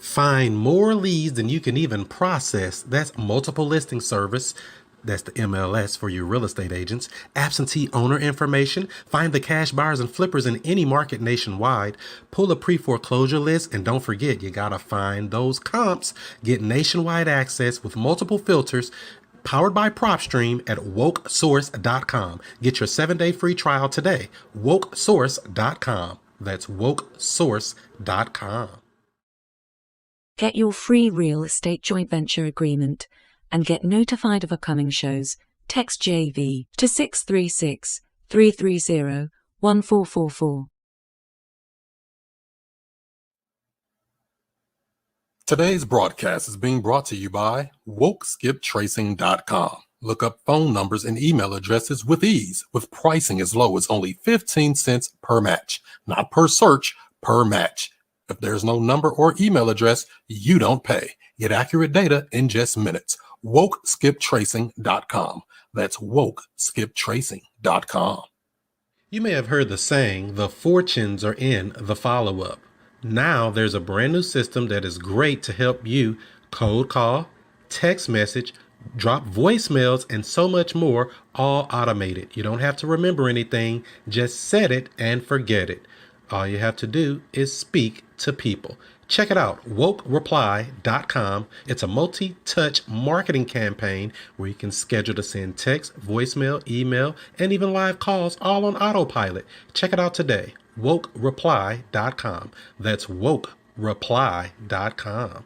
Find more leads than you can even process. That's multiple listing service. That's the MLS for your real estate agents. Absentee owner information. Find the cash buyers and flippers in any market nationwide. Pull a pre-foreclosure list. And don't forget, you got to find those comps. Get nationwide access with multiple filters. Powered by PropStream at wokesource.com. Get your 7-day free trial today. Wokesource.com. That's wokesource.com. Get your free real estate joint venture agreement and get notified of upcoming shows. Text JV to 636-330-1444. Today's broadcast is being brought to you by WokeSkipTracing.com. Look up phone numbers and email addresses with ease, with pricing as low as only 15 cents per match. Not per search, per match. If there's no number or email address, you don't pay. Get accurate data in just minutes. WokeSkipTracing.com. That's WokeSkipTracing.com. You may have heard the saying, the fortunes are in the follow-up. Now there's a brand new system that is great to help you cold call, text message, drop voicemails, and so much more, all automated. You don't have to remember anything. Just set it and forget it. All you have to do is speak to people. Check it out, wokereply.com. It's a multi-touch marketing campaign where you can schedule to send text, voicemail, email, and even live calls all on autopilot. Check it out today, wokereply.com. That's wokereply.com.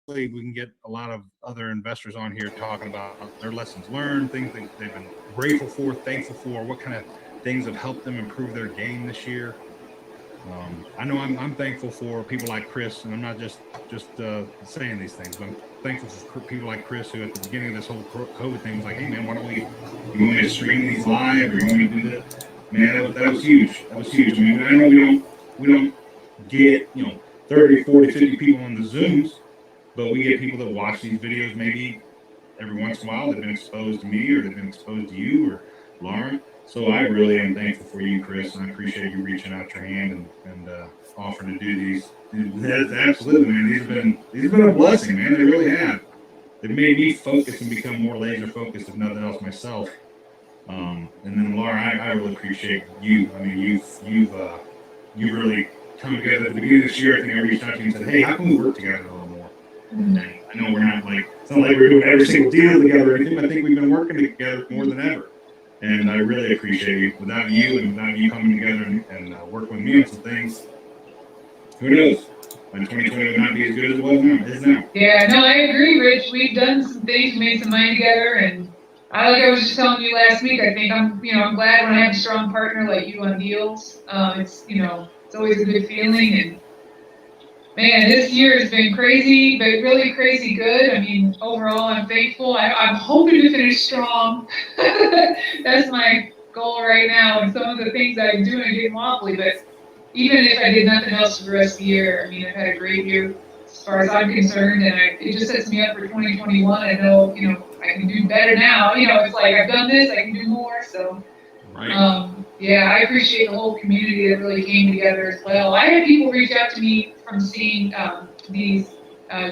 We can get a lot of other investors on here talking about their lessons learned, things they've been grateful for, thankful for, what kind of things have helped them improve their game this year. I know I'm thankful for people like Chris, and I'm not just saying these things, but I'm thankful for people like Chris, who at the beginning of this whole COVID thing was like, hey man, why don't you want me to stream these live, or you want me to do that? Man, that was huge. That was huge. I mean, I know we don't get 30, 40, 50 people on the Zooms, but we get people that watch these videos maybe every once in a while. They've been exposed to me, or they've been exposed to you or Lauren. So I really am thankful for you, Chris, and I appreciate you reaching out your hand and offering to do these. Absolutely, man. These have been a blessing, man. They really have. They've made me focus and become more laser focused, if nothing else, myself. And then Laura, I really appreciate you. I mean, you've really come together at the beginning of this year. I think I reached out to you and said, hey, how can we work together a little more? And I know we're not it's not like we're doing every single deal together or anything, but I think we've been working together more than ever. And I really appreciate you. Without you and without you coming together and working with me on some things, who knows? By 2020 would not be as good as it was now. It is now. Yeah, no, I agree, Rich. We've done some things, made some money together, and I was just telling you last week, I think I'm glad when I have a strong partner like you on deals. It's always a good feeling, and man, this year has been crazy, but really crazy good. I mean, overall, I'm thankful. I'm hoping to finish strong. That's my goal right now. And some of the things I'm doing are getting wobbly, but even if I did nothing else for the rest of the year, I mean, I've had a great year as far as I'm concerned, and it just sets me up for 2021. I know, I can do better now. It's like I've done this, I can do more. So, right. Yeah, I appreciate the whole community that really came together as well. I had people reach out to me from seeing these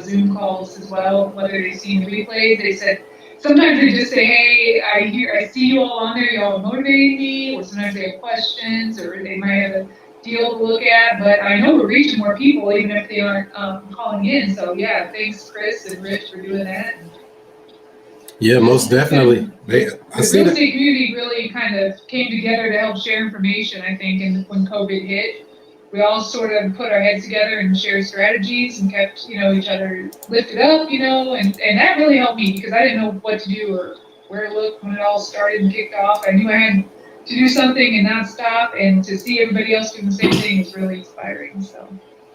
Zoom calls as well, whether they've seen replays. They said sometimes they just say, "Hey, I see you all on there. Y'all motivating me," or sometimes they have questions, or they might have a deal to look at. But I know we're reaching more people, even if they aren't calling in. So yeah, thanks, Chris and Rich, for doing that. Yeah, most definitely. The real estate community really kind of came together to help share information, I think, and when COVID hit, we all sort of put our heads together and shared strategies and kept, each other lifted up, and that really helped me because I didn't know what to do or where to look when it all started and kicked off. I knew I had to do something and not stop, and to see everybody else doing the same thing was really inspiring. So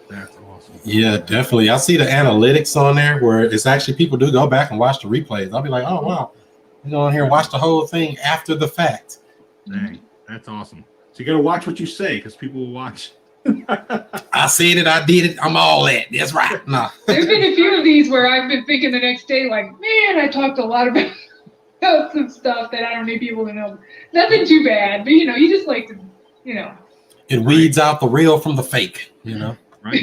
that's awesome. Yeah, definitely. I see the analytics on there where it's actually people do go back and watch the replays. I'll be like, oh wow, you go in here and watch the whole thing after the fact. Dang, that's awesome. So you got to watch what you say because people will watch. I said it, I did it, I'm all that. That's right. No. There's been a few of these where I've been thinking the next day, like, man, I talked a lot about some stuff that I don't need people to know. Nothing too bad, but you just like to It weeds out the real from the fake, Right.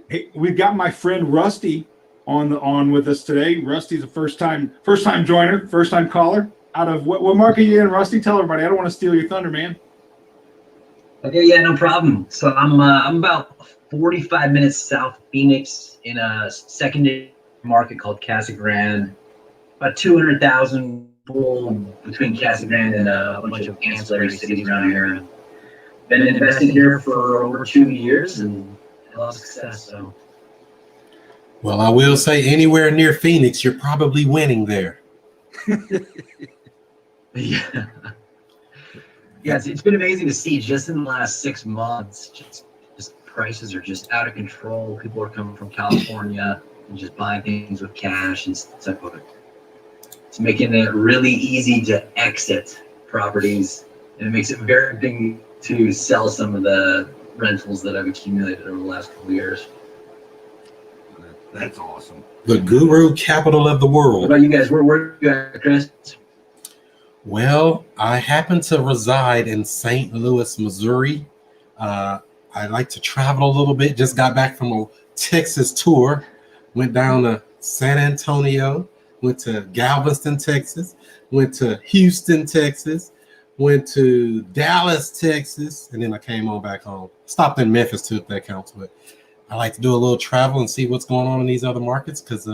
Hey, we've got my friend Rusty on with us today. Rusty's a first time joiner, first time caller. Out of what market are you in, Rusty? Tell everybody. I don't want to steal your thunder, man. Okay, yeah, no problem. So I'm about 45 minutes south of Phoenix in a secondary market called Casa Grande. About 200,000 people between Casa Grande and a bunch of ancillary cities around here. Been investing here for over 2 years and a lot of success. So, Well, I will say anywhere near Phoenix, you're probably winning there. yeah. Yeah, it's been amazing to see just in the last 6 months, just prices are just out of control. People are coming from California and just buying things with cash and stuff like that. It's making it really easy to exit properties, and it makes it very big to sell some of the rentals that I've accumulated over the last couple of years. That's awesome. The guru capital of the What world. about you guys? Where are you at, Chris? Well, I happen to reside in St. Louis, Missouri. I like to travel a little bit. Just got back from a Texas tour. Went down to San Antonio, went to Galveston, Texas, went to Houston, Texas, went to Dallas, Texas, and then I came on back home. Stopped in Memphis too, if that counts. But I like to do a little travel and see what's going on in these other markets because,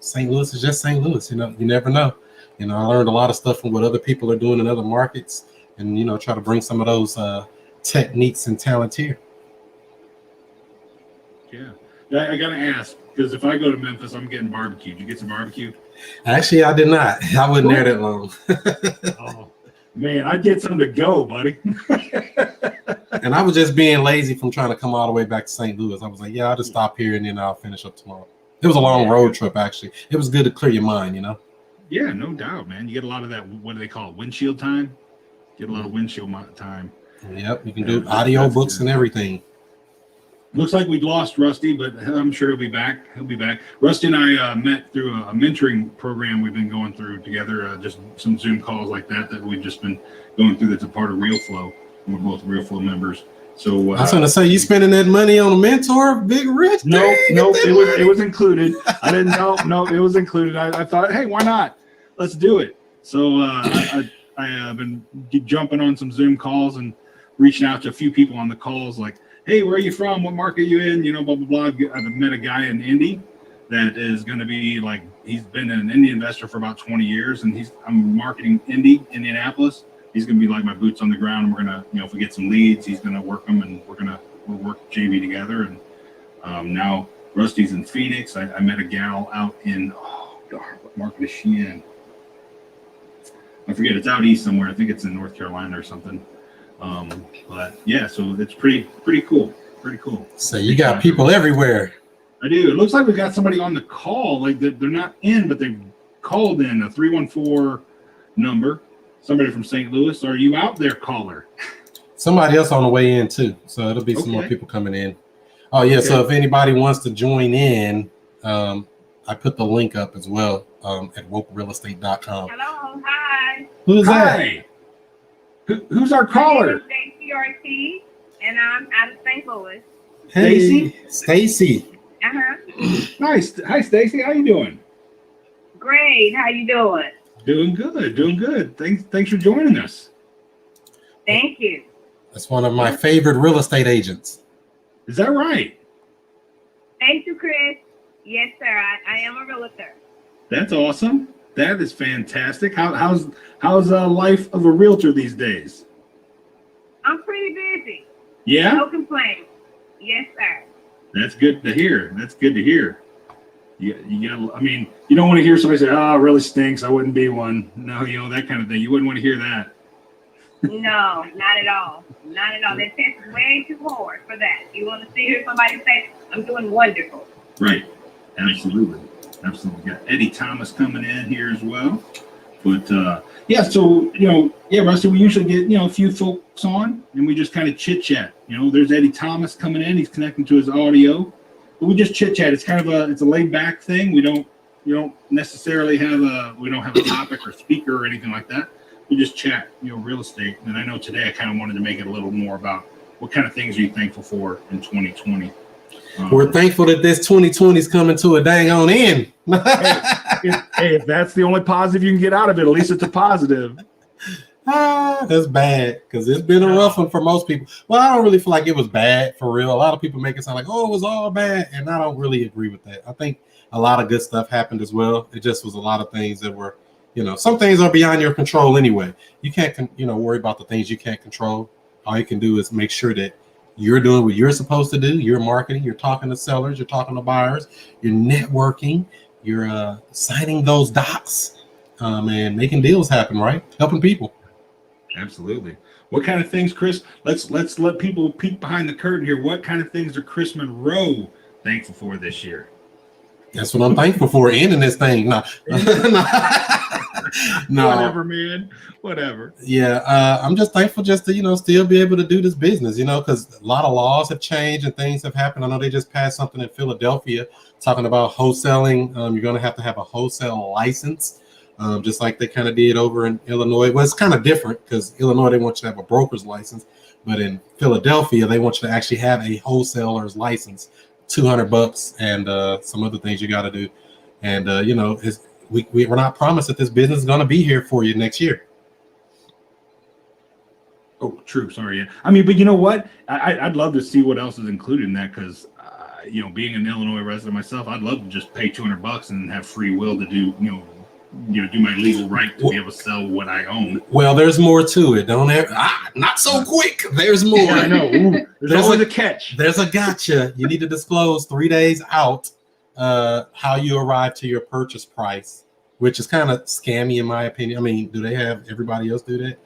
St. Louis is just St. Louis. You never know. I learned a lot of stuff from what other people are doing in other markets and, try to bring some of those techniques and talent here. Yeah. I got to ask, because if I go to Memphis, I'm getting barbecued. You get some barbecue? Actually, I did not. I wasn't there that long. Oh, man, I'd get some to go, buddy. And I was just being lazy from trying to come all the way back to St. Louis. I was like, yeah, I'll just stop here and then I'll finish up tomorrow. It was a long road trip, actually. It was good to clear your mind, Yeah, no doubt, man. You get a lot of that, what do they call it, windshield time? Get a lot of windshield time. Yep, you can do audio books and everything. Looks like we lost Rusty, but I'm sure he'll be back. Rusty and I met through a mentoring program we've been going through together, just some Zoom calls like that we've just been going through that's a part of RealFlow. We're both RealFlow members. So I was going to say, you spending that money on a mentor, Big Rich? No, it was included. I didn't know. No, it was included. I thought, hey, why not? Let's do it. So I've been jumping on some Zoom calls and reaching out to a few people on the calls like, hey, where are you from? What market are you in? Blah, blah, blah. I've met a guy in Indy that is going to be like, he's been an Indy investor for about 20 years and I'm marketing Indianapolis. He's going to be like my boots on the ground. And we're going to, if we get some leads, he's going to work them and we'll work JV together. And now Rusty's in Phoenix. I met a gal out in, what market is she in? I forget. It's out east somewhere. I think it's in North Carolina or something. But yeah, so it's pretty cool. Pretty cool. So you got people everywhere. I do. It looks like we got somebody on the call. Like they're not in, but they've called in a 314 number. Somebody from St. Louis. Are you out there, caller? Somebody else on the way in too. So it'll be some more people coming in. Oh yeah. Okay. So if anybody wants to join in, I put the link up as well at wokerealestate.com. Hello. Hi. Who's that? Who's our caller? Stacy Ortiz, and I'm out of St. Louis. Hey, Stacy. Nice. Hi, Stacy. How you doing? Great. How you doing? Doing good. Thanks for joining us. Thank you. That's one of my favorite real estate agents. Is that right? Thank you, Chris. Yes, sir. I am a realtor. That's awesome. That is fantastic. How's life of a realtor these days? I'm pretty busy. Yeah? No complaints. Yes, sir. That's good to hear. You gotta, you don't want to hear somebody say, it really stinks. I wouldn't be one. No, that kind of thing. You wouldn't want to hear that. No, not at all. Not at all. That test is way too hard for that. You want to hear somebody say, I'm doing wonderful. Right. Absolutely. Got Eddie Thomas coming in here as well. But Rusty, we usually get, a few folks on and we just kind of chit chat. There's Eddie Thomas coming in. He's connecting to his audio. But we just chit chat. It's kind of it's a laid back thing. We don't necessarily have a topic or speaker or anything like that. we just chat, real estate. And I know today I kind of wanted to make it a little more about what kind of things are you thankful for in 2020. We're thankful that this 2020 is coming to a dang on end. If that's the only positive you can get out of it, at least it's a positive. That's bad because it's been a rough one for most people. Well, I don't really feel like it was bad for real. A lot of people make it sound like, oh, it was all bad. And I don't really agree with that. I think a lot of good stuff happened as well. It just was a lot of things that were, some things are beyond your control anyway. You can't, worry about the things you can't control. All you can do is make sure that you're doing what you're supposed to do. You're marketing, you're talking to sellers, you're talking to buyers, you're networking, you're signing those docs and making deals happen, right? Helping people. Absolutely. What kind of things, Chris? Let's let people peek behind the curtain here. What kind of things are Chris Monroe thankful for this year? That's what I'm thankful for, ending this thing. No. Whatever, man. Whatever. Yeah, I'm just thankful just to, still be able to do this business, because a lot of laws have changed and things have happened. I know they just passed something in Philadelphia talking about wholesaling. You're going to have a wholesale license. Just like they kind of did over in Illinois. Well, it's kind of different because Illinois, they want you to have a broker's license. But in Philadelphia, they want you to actually have a wholesaler's license, $200 and some other things you got to do. And, we're not promised that this business is going to be here for you next year. Oh, true. Sorry. Yeah. I mean, but you know what? I'd love to see what else is included in that because, being an Illinois resident myself, I'd love to just pay $200 and have free will to do, do my legal right to be able to sell what I own. Well, there's more to it. Not so quick. There's more. I know. Ooh, there's always a catch. There's a gotcha. You need to disclose 3 days out how you arrive to your purchase price, which is kind of scammy in my opinion. I mean, do they have everybody else do that?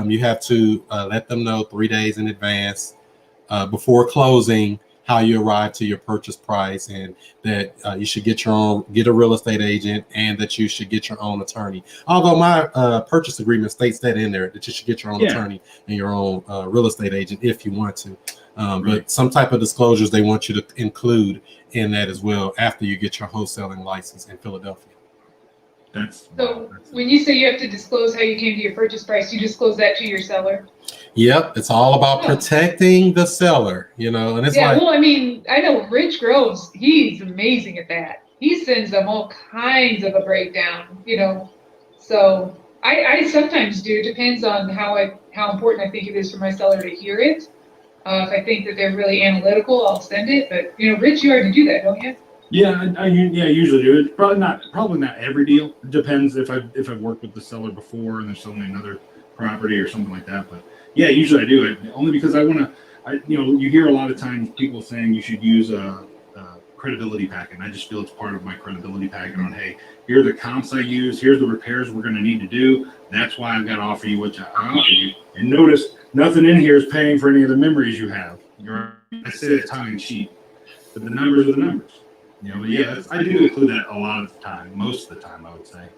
You have to let them know 3 days in advance before closing how you arrive to your purchase price, and that you should get a real estate agent, and that you should get your own attorney. Although my purchase agreement states that in there, that you should get your own attorney and your own real estate agent if you want to. But some type of disclosures they want you to include in that as well after you get your wholesaling license in Philadelphia. When you say you have to disclose how you came to your purchase price, you disclose that to your seller? Yep, it's all about protecting the seller, and it's well, I mean, I know Rich Groves, he's amazing at that. He sends them all kinds of a breakdown, So I sometimes do. Depends on how important I think it is for my seller to hear it. If I think that they're really analytical, I'll send it. But Rich, you already do that, don't you? Yeah, I usually do it. Probably not every deal. It depends if I've worked with the seller before and they're selling another property or something like that. But yeah, usually I do it only because I want to. You hear a lot of times people saying you should use a credibility packet. And I just feel it's part of my credibility packet on, hey, here are the comps I use. Here's the repairs we're going to need to do. That's why I've got to offer you what I offer you. And notice nothing in here is paying for any of the memories you have. I say it tongue in cheek, but the numbers are the numbers. I do include that a lot of the time, most of the time, I would say.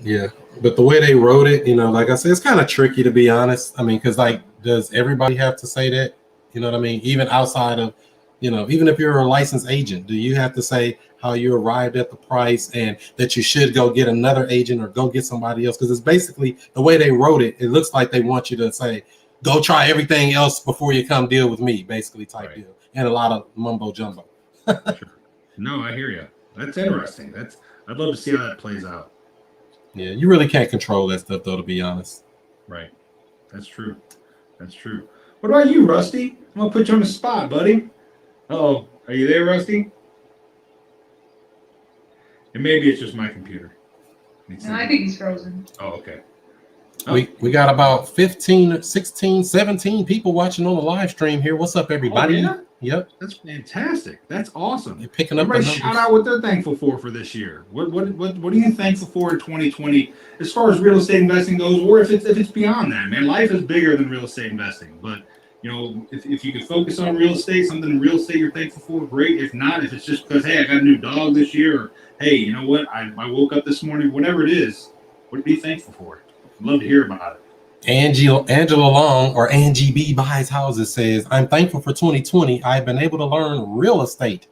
Yeah, but the way they wrote it, like I said, it's kind of tricky to be honest. I mean, because does everybody have to say that? You know what I mean? Even outside of, even if you're a licensed agent, do you have to say how you arrived at the price and that you should go get another agent or go get somebody else? Because it's basically the way they wrote it. It looks like they want you to say, go try everything else before you come deal with me, basically type deal, and a lot of mumbo jumbo. Sure. No, I hear you. That's interesting. I'd love to see how that plays out. Yeah, you really can't control that stuff, though, to be honest. Right. That's true. What about you, Rusty? I'm going to put you on the spot, buddy. Uh-oh. Are you there, Rusty? And maybe it's just my computer. No, I think he's frozen. Oh, okay. Oh. We got about 15, 16, 17 people watching on the live stream here. What's up, everybody? Oh, yeah? Yep. That's fantastic. That's awesome. You're picking up. Everybody shout out what they're thankful for this year. What are you thankful for in 2020 as far as real estate investing goes, or if it's beyond that, man? Life is bigger than real estate investing. But if you can focus on real estate, something in real estate you're thankful for, great. If not, if it's just because, hey, I got a new dog this year, or hey, you know what, I woke up this morning, whatever it is, what are you thankful for? I'd love to hear about it. Angela Long, or Angie B Buys Houses, says, I'm thankful for 2020. I've been able to learn real estate.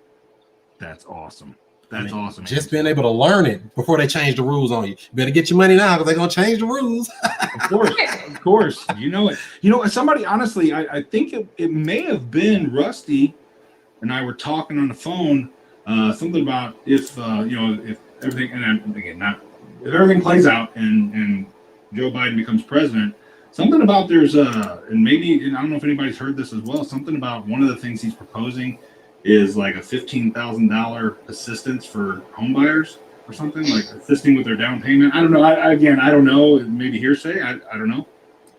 That's awesome. That's awesome. Just being able to learn it before they change the rules on you. You better get your money now because they're gonna change the rules. Of course. You know it. Somebody, honestly, I think it may have been Rusty and I were talking on the phone, something about if everything, and again, not if everything plays out and Joe Biden becomes president, something about there's and maybe, and I don't know if anybody's heard this as well, something about one of the things he's proposing is like a $15,000 assistance for home buyers or something, like assisting with their down payment. I don't know. I don't know. Maybe hearsay. I don't know.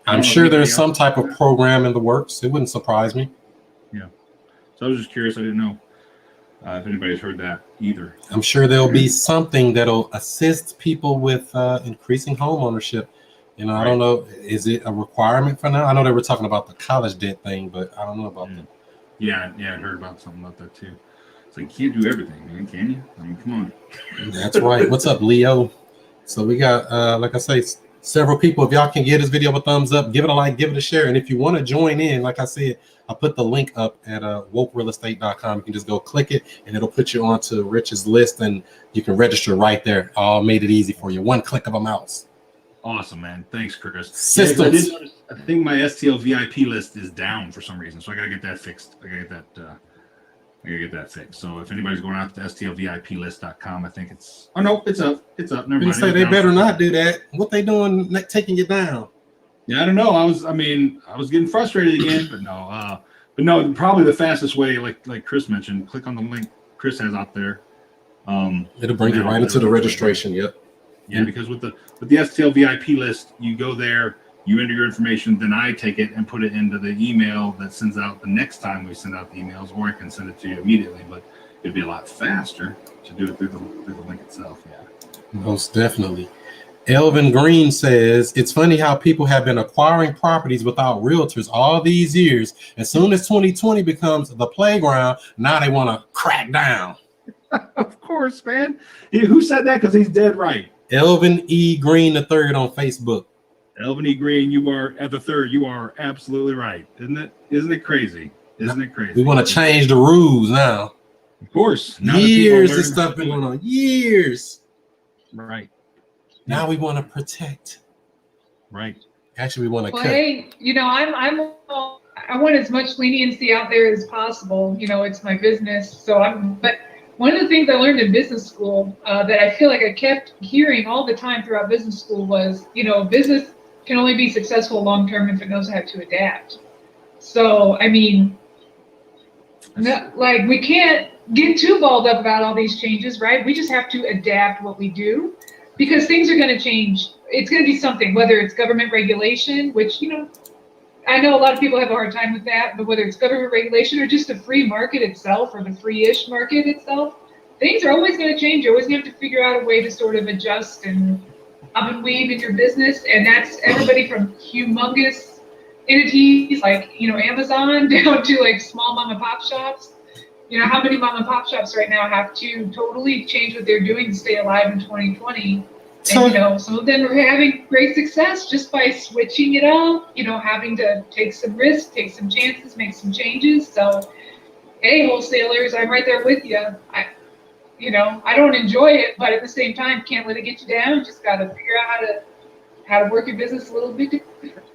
I'm sure there's some type of program in the works. It wouldn't surprise me. Yeah. So I was just curious. I didn't know if anybody's heard that either. I'm sure there'll be something that'll assist people with increasing home ownership. You know, I don't know. Is it a requirement for now? I know they were talking about the college debt thing, but I don't know about that. Yeah, I heard about something about that too. So you can't do everything, man, can you? I mean, come on. That's right. What's up, Leo? So we got, like I say, several people. If y'all can give this video a thumbs up, give it a like, give it a share. And if you want to join in, like I said, I put the link up at wokerealestate.com. You can just go click it, and it'll put you onto Rich's list, and you can register right there. All made it easy for you. One click of a mouse. Awesome, man. Thanks, Chris. Systems. Yeah, I think my STL VIP list is down for some reason, so I gotta get that fixed. I gotta get that fixed. So if anybody's going out to stlviplist.com, I think it's. Oh no, it's up. It's up. Never mind. Say they better not do that. What they doing? Taking you down? Yeah, I don't know. I was getting frustrated again, but no. Probably the fastest way, like Chris mentioned, click on the link Chris has out there. It'll bring you right into the registration. Yep. Yeah, because with the STL VIP list, you go there, you enter your information, then I take it and put it into the email that sends out the next time we send out the emails, or I can send it to you immediately. But it'd be a lot faster to do it through the link itself. Yeah, most definitely. Elvin Green says, it's funny how people have been acquiring properties without realtors all these years. As soon as 2020 becomes the playground, now they want to crack down. Of course, man. Who said that? Because he's dead right. Elvin E. Green III on Facebook. Elvin E. Green, you are at the third. You are absolutely right. Isn't it crazy? Isn't it crazy? We want to change the rules now. Of course. Years this stuff been going on. Years. Right. Now we want to protect. Right. Actually, we want to cut. Hey, I want as much leniency out there as possible. It's my business, but one of the things I learned in business school that I feel like I kept hearing all the time throughout business school was, business can only be successful long-term if it knows how to adapt. So, I mean, we can't get too balled up about all these changes, right? We just have to adapt what we do because things are going to change. It's going to be something, whether it's government regulation, which, I know a lot of people have a hard time with that, but whether it's government regulation or just the free market itself or the free-ish market itself, things are always going to change. You're always going to have to figure out a way to sort of adjust and up and weave in your business. And that's everybody from humongous entities like, Amazon down to like small mom and pop shops. How many mom and pop shops right now have to totally change what they're doing to stay alive in 2020? And, some of them are having great success just by switching it up, having to take some risks, take some chances, make some changes. So, hey, wholesalers, I'm right there with you. I don't enjoy it, but at the same time, can't let it get you down. Just got to figure out how to work your business a little bit different.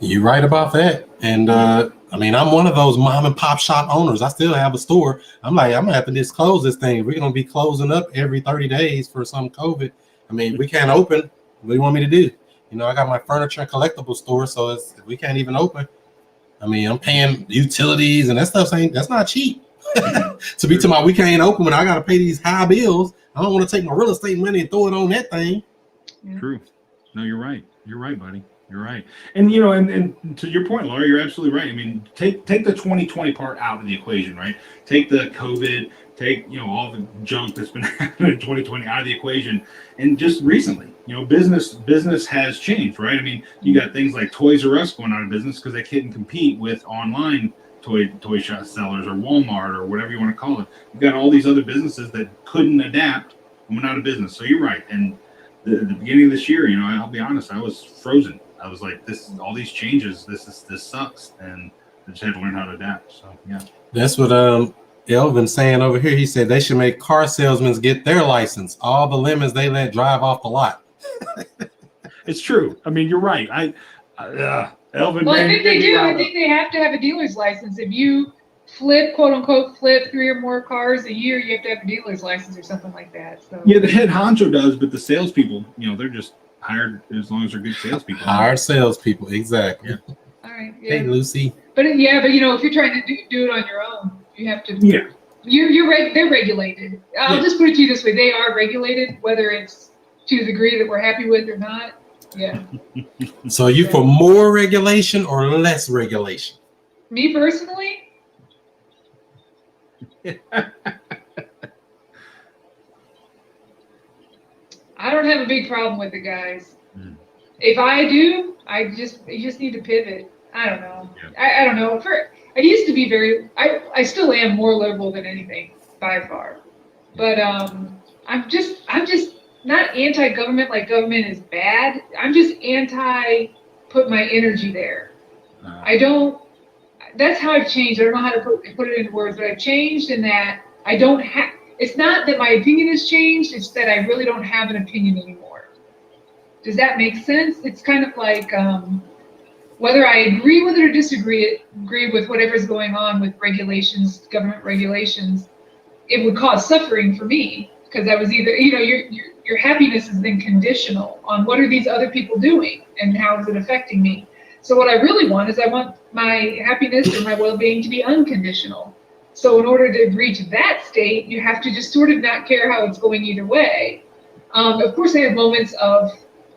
You're right about that. And, I'm one of those mom and pop shop owners. I still have a store. I'm like, I'm going to have to just close this thing. We're going to be closing up every 30 days for some COVID. We can't open. What do you want me to do? I got my furniture and collectible store, so we can't even open. I'm paying utilities and that stuff. That's not cheap. To be talking about we can't open when I got to pay these high bills. I don't want to take my real estate money and throw it on that thing. True. No, you're right. You're right, buddy. You're right. And, and to your point, Laura, you're absolutely right. Take the 2020 part out of the equation, right? Take the COVID, take, all the junk that's been happening in 2020 out of the equation. And just recently, business has changed, right? You got things like Toys R Us going out of business because they couldn't compete with online toy shop sellers or Walmart or whatever you want to call it. You've got all these other businesses that couldn't adapt and went out of business. So you're right. And the beginning of this year, I'll be honest, I was frozen. I was like, all these changes, this sucks. And I just had to learn how to adapt. So, yeah. That's what Elvin saying over here, he said they should make car salesmen get their license. All the lemons they let drive off the lot. It's true. I mean, you're right. Elvin, Well, I man, think you they get me do. I riled think up. they have to have a dealer's license. If you flip, quote unquote, flip 3 or more cars a year, you have to have a dealer's license or something like that. So Yeah, the head honcho does, but the salespeople, they're just hired as long as they're good salespeople. Hired salespeople, exactly. Yeah. all right, yeah. Hey, Lucy. But if you're trying to do it on your own, you have to. Yeah. They're regulated. I'll Yeah. just put it to you this way: they are regulated, whether it's to the degree that we're happy with or not. Yeah. So are you for more regulation or less regulation? Me personally, I don't have a big problem with it, guys. If I do, you just need to pivot. I don't know. Yeah. I don't know. I used to be I still am more liberal than anything by far, but I'm just not anti-government, like government is bad. I'm just anti put my energy there. I don't. That's how I've changed. I don't know how to put it into words, but I've changed in that I don't have. It's not that my opinion has changed. It's that I really don't have an opinion anymore. Does that make sense? It's kind of like whether I agree with it or disagree with whatever's going on with regulations, government regulations, it would cause suffering for me because I was either, your happiness is then conditional on what are these other people doing and how is it affecting me. So what I really want is I want my happiness or my well-being to be unconditional. So in order to reach that state, you have to just sort of not care how it's going either way. Of course, I have moments of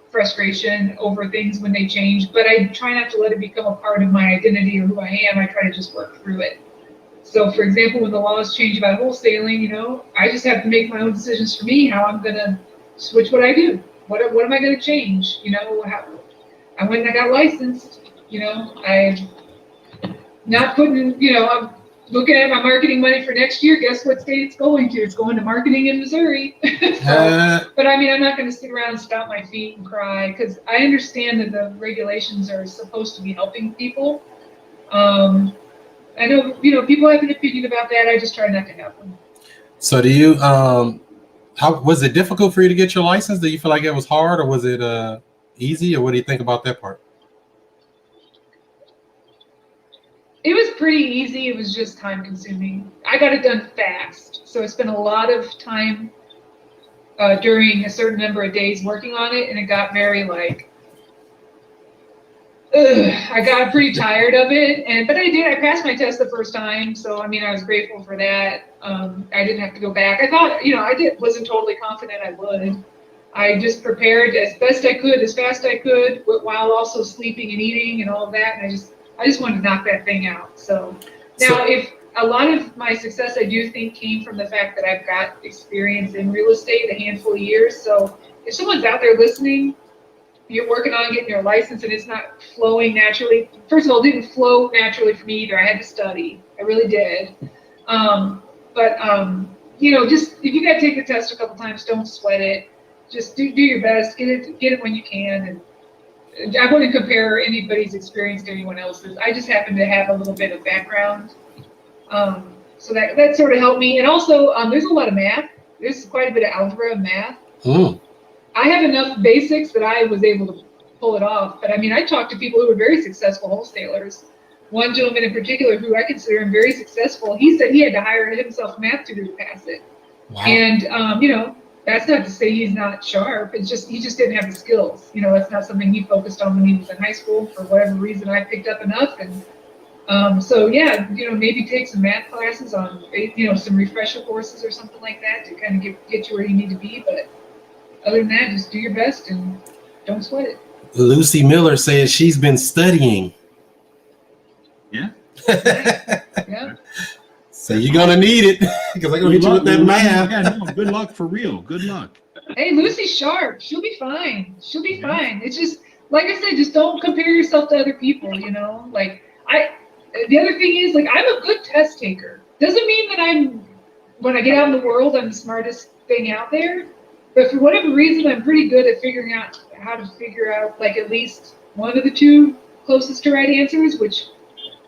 frustration over things when they change, but I try not to let it become a part of my identity or who I am. I try to just work through it. So for example, when the laws change about wholesaling, I just have to make my own decisions for me, how I'm going to switch what I do. What am I going to change? I went and I got licensed, I'm not putting, I'm looking at my marketing money for next year. Guess what state it's going to? It's going to marketing in Missouri. But I mean, I'm not going to sit around and stomp my feet and cry because I understand that the regulations are supposed to be helping people. I know, people have an opinion about that. I just try not to have one. So do you, how was it difficult for you to get your license? Do you feel like it was hard or was it easy, or what do you think about that part? It was pretty easy. It was just time consuming. I got it done fast. So I spent a lot of time during a certain number of days working on it, and it got very I got pretty tired of it, but I passed my test the first time, so I mean I was grateful for that. I didn't have to go back. I thought, wasn't totally confident I would. I just prepared as best I could, as fast I could, while also sleeping and eating and all of that, and I just wanted to knock that thing out. So now, if a lot of my success, I do think, came from the fact that I've got experience in real estate, a handful of years. So if someone's out there listening, you're working on getting your license and it's not flowing naturally. First of all, it didn't flow naturally for me either. I had to study. I really did. Just if you got to take the test a couple times, don't sweat it. Just do your best. Get it when you can. And I wouldn't compare anybody's experience to anyone else's. I just happen to have a little bit of background. So that sort of helped me. And also, there's a lot of math. There's quite a bit of algebra and math. I have enough basics that I was able to pull it off. But I mean, I talked to people who were very successful wholesalers. One gentleman in particular, who I consider him very successful, he said he had to hire himself a math tutor to pass it. Wow. And that's not to say he's not sharp. It's just he just didn't have the skills. That's not something he focused on when he was in high school. For whatever reason, I picked up enough, and maybe take some math classes on, some refresher courses or something like that to kind of get you where you need to be. But other than that, just do your best and don't sweat it. Lucy Miller says she's been studying. Yeah. Yeah. So you're gonna need it because I'm gonna hit you with that math. Yeah, no, good luck for real. Good luck. Hey, Lucy's sharp. She'll be fine. She'll be fine. It's just, like I said, just don't compare yourself to other people. The other thing is, I'm a good test taker. Doesn't mean that when I get out in the world, I'm the smartest thing out there. But for whatever reason, I'm pretty good at figuring out how to figure out at least one of the two closest to right answers, which,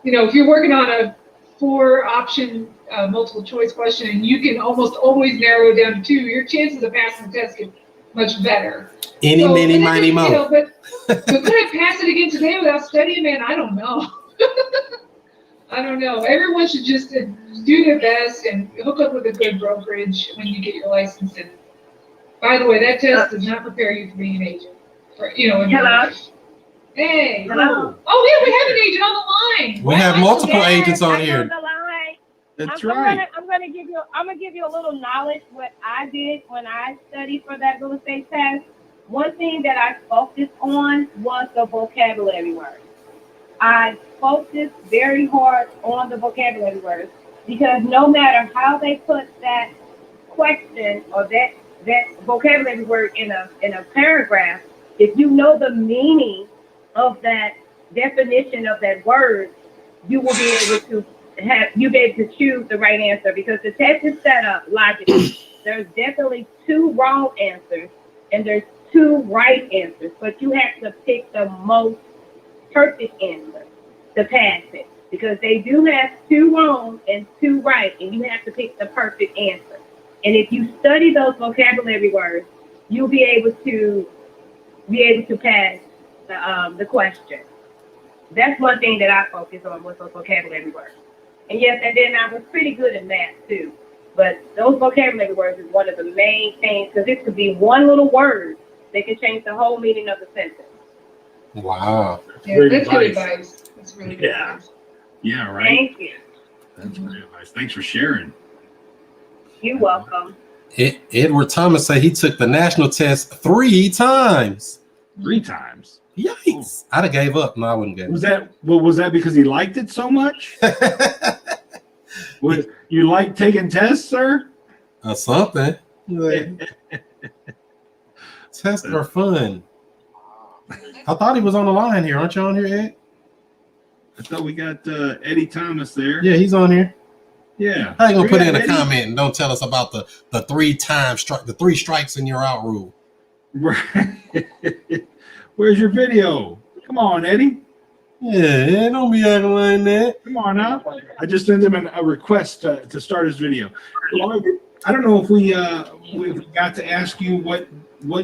if you're working on a 4 option multiple choice question, and you can almost always narrow it down to 2, your chances of passing the test get much better. Any, many, miny, mo. But could I pass it again today without studying, man? I don't know. I don't know. Everyone should just do their best and hook up with a good brokerage when you get your license. And by the way, that test does not prepare you for being an agent. Hello. Hey. Hello. Oh, yeah, we have an agent on the line. We have multiple agents on I'm here. on the line. That's I'm right. gonna give you a little knowledge what I did when I studied for that real estate test. One thing that I focused on was the vocabulary words. I focused very hard on the vocabulary words because no matter how they put that question or that vocabulary word in a paragraph, if you know the meaning of that definition of that word, you will be able to choose the right answer because the test is set up logically. There's definitely 2 wrong answers and there's 2 right answers, but you have to pick the most perfect answer to pass it because they do have 2 wrong and 2 right, and you have to pick the perfect answer. And if you study those vocabulary words, you'll be able to pass the question. That's one thing that I focus on was those vocabulary words. And yes, and then I was pretty good at math too. But those vocabulary words is one of the main things because it could be one little word that can change the whole meaning of the sentence. Wow. Yeah, that's good advice. That's really good advice. Yeah, right. Thank you. That's great advice. Thanks for sharing. You're welcome. Edward Thomas said he took the national test 3 times. 3 times. Yikes. I'd have gave up. No, I wouldn't give up. Was that because he liked it so much? You like taking tests, sir? Or something. Tests are fun. I thought he was on the line here. Aren't you on here, Ed? I thought we got Eddie Thomas there. Yeah, he's on here. Yeah. How you gonna put in a comment and don't tell us about the 3 times the 3 strikes and you're out rule? Right. Where's your video? Come on, Eddie. Yeah, don't be acting like that. Come on now. I just sent him a request to start his video. I don't know if we got to ask you what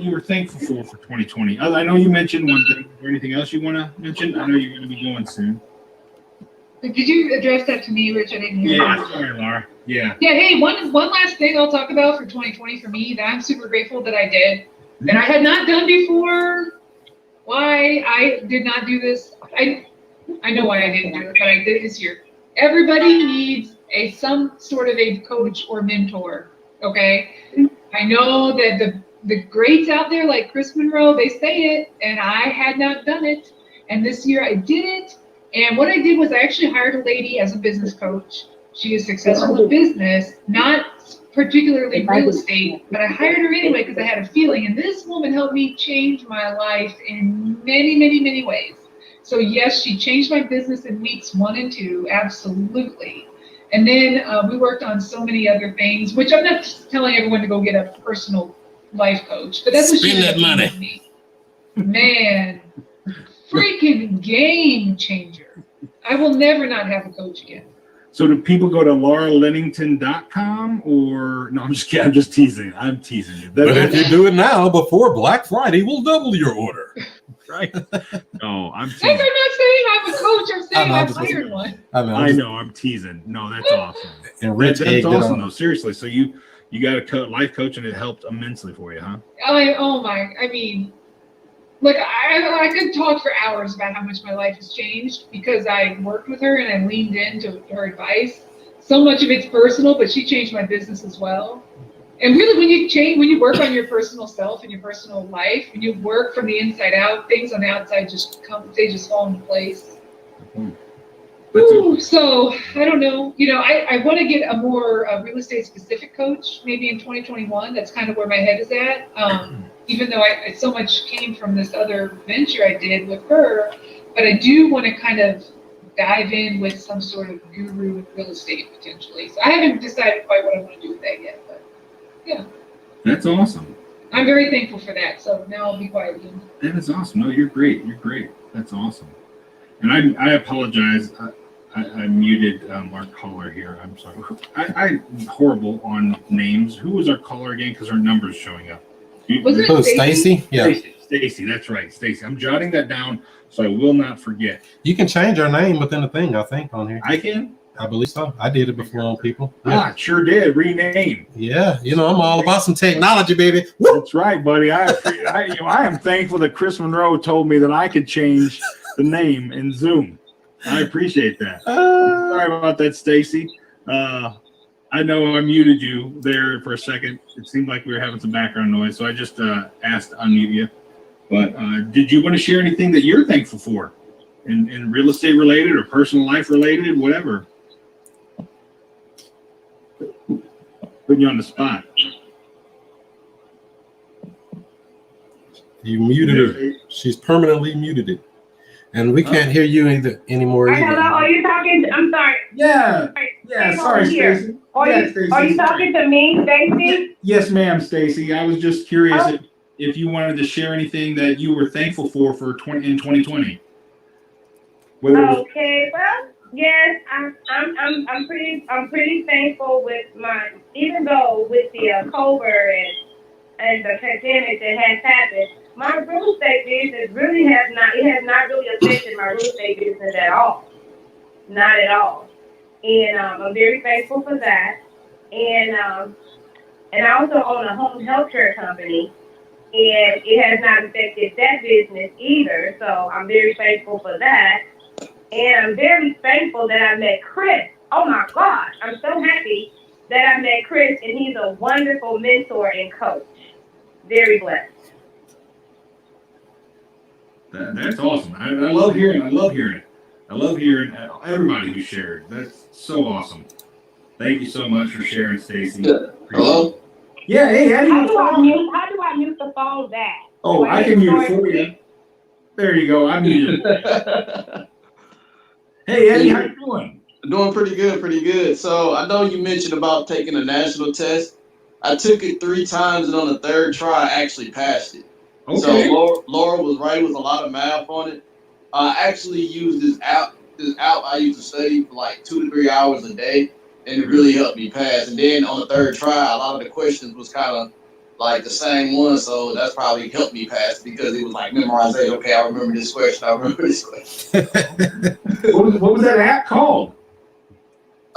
you were thankful for 2020. I know you mentioned one thing. Is there anything else you want to mention? I know you're going to be going soon. Did you address that to me, Rich? I didn't hear. Yeah, sorry, Laura. Yeah. Yeah. Hey, one last thing I'll talk about for 2020 for me that I'm super grateful that I did that I had not done before. Why I did not do this? I know why I didn't do it, but I did it this year. Everybody needs some sort of a coach or mentor. Okay. I know that the greats out there like Chris Monroe, they say it, and I had not done it. And this year I did it. And what I did was I actually hired a lady as a business coach. She is successful in business, not particularly real estate, but I hired her anyway because I had a feeling. And this woman helped me change my life in many, many, many ways. So yes, she changed my business in weeks 1 and 2, absolutely. And then we worked on so many other things, which I'm not telling everyone to go get a personal life coach, but that's what she spend that money. Me. Man, freaking game changer. I will never not have a coach again. So do people go to lauralennington.com or no? I'm just kidding. I'm just teasing. I'm teasing you. But if you do it now before Black Friday, we'll double your order. Right? No, I'm Like, teasing. I'm not saying I'm a coach. I'm saying I'm I've just- hired one. I know. I'm teasing. No, that's awesome. And Rich That's egged it awesome on. though. Seriously. So you got a life coach and it helped immensely for you, huh? I mean, look, I could talk for hours about how much my life has changed because I worked with her and I leaned into her advice. So much of it's personal, but she changed my business as well. And really, when you work on your personal self and your personal life, when you work from the inside out, things on the outside just fall into place. Ooh, so I don't know. I want to get a more real estate specific coach maybe in 2021. That's kind of where my head is at. Even though I so much came from this other venture I did with her, but I do want to kind of dive in with some sort of guru with real estate potentially. So I haven't decided quite what I want to do with that yet, but yeah. That's awesome. I'm very thankful for that. So now I'll be quiet again. That is awesome. No, you're great. You're great. That's awesome. And I apologize. I muted our caller here. I'm sorry. I'm horrible on names. Who was our caller again? Because her number's showing up. Was it Who, Stacy? Stacy? Yeah. Stacy, that's right. Stacy. I'm jotting that down so I will not forget. You can change our name within the thing, I think, on here. I can? I believe so. I did it before on people. Yeah. Sure did. Rename. Yeah, I'm all about some technology, baby. Woo! That's right, buddy. I am thankful that Chris Monroe told me that I could change the name in Zoom. I appreciate that. Sorry about that, Stacy. I know I muted you there for a second. It seemed like we were having some background noise, so I just asked to unmute you. But did you want to share anything that you're thankful for in real estate related or personal life related, whatever? Putting you on the spot. You muted her. She's permanently muted it. And we can't hear you anymore. Hello, are you talking? I'm sorry. Yeah. Sorry, Stacy. Are you talking to me, Stacy? Yes, ma'am, Stacy. I was just curious if you wanted to share anything that you were thankful for in 2020. Okay, well, yes, I'm pretty thankful with even though with the COVID and the pandemic that has happened, my real estate business has not really affected my real estate business at all. Not at all. And I'm very thankful for that. And I also own a home health care company, and it has not affected that business either. So I'm very thankful for that. And I'm very thankful that I met Chris. Oh my gosh, I'm so happy that I met Chris, and he's a wonderful mentor and coach. Very blessed. That's awesome. I love hearing it. I love hearing everybody who shared. That's so awesome. Thank you so much for sharing, Stacy. Hello? Yeah, hey, How do I mute the phone back? Oh, I can mute it for you. There you go. I muted it. Hey, Eddie, how you doing? Doing pretty good. So I know you mentioned about taking a national test. I took it 3 times, and on the 3rd try, I actually passed it. Okay. So Laura was right with a lot of math on it. I actually used this app I used to study for like 2 to 3 hours a day, and it really helped me pass. And then on the 3rd try, a lot of the questions was kind of like the same one, so that's probably helped me pass because it was like memorization. Okay, I remember this question. What was that app called?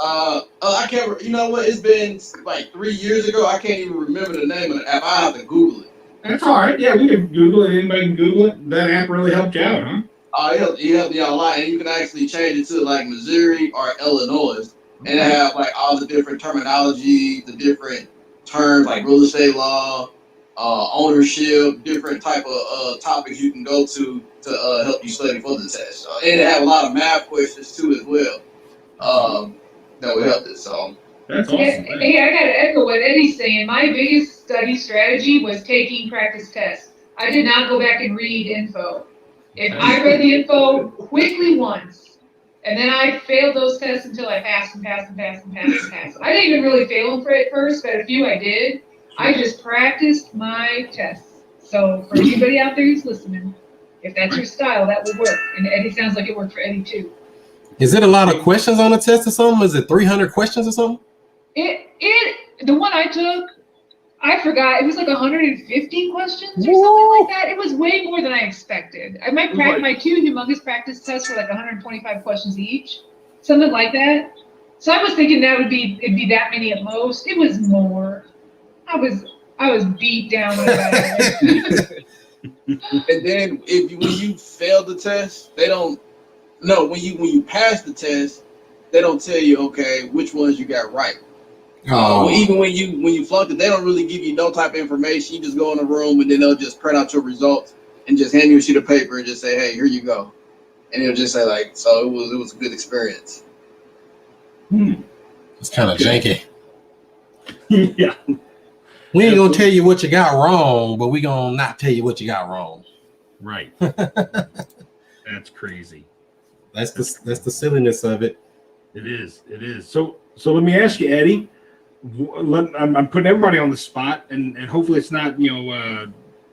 I can't. You know what? It's been like 3 years ago. I can't even remember the name of the app. I have to Google it. That's all right. Yeah, we can Google it. Anybody can Google it. That app really helped you out, huh? It helped me out a lot, and you can actually change it to like Missouri or Illinois, and it have like all the different terminology, the different terms like real estate law, ownership, different type of topics you can go to help you study for the test. And it have a lot of math questions too as well. That would help this. So that's awesome. Hey, I gotta echo what Eddie's saying. My biggest study strategy was taking practice tests. I did not go back and read info. If I read the info quickly once, and then I failed those tests until I passed. I didn't even really fail them at first, but a few I did. I just practiced my tests. So for anybody out there who's listening, if that's your style, that will work. And Eddie sounds like it worked for Eddie too. Is it a lot of questions on the test or something? Is it 300 questions or something? The one I took, I forgot. It was like 150 questions or something like that. It was way more than I expected. My 2 humongous practice tests were like 125 questions each, something like that. So I was thinking it'd be that many at most. It was more. I was beat down with that. and then when you fail the test, they don't. No, when you pass the test, they don't tell you which ones you got right. Even when you flunked it, they don't really give you no type of information. You just go in the room and then they'll just print out your results and just hand you a sheet of paper and just say, "Hey, here you go," and it'll just say so. It was a good experience. It's kind of janky. Yeah. We ain't gonna tell you what you got wrong, but we gonna not tell you what you got wrong. Right. That's crazy. That's the silliness of it. It is. So let me ask you, Eddie. I'm putting everybody on the spot, and hopefully it's not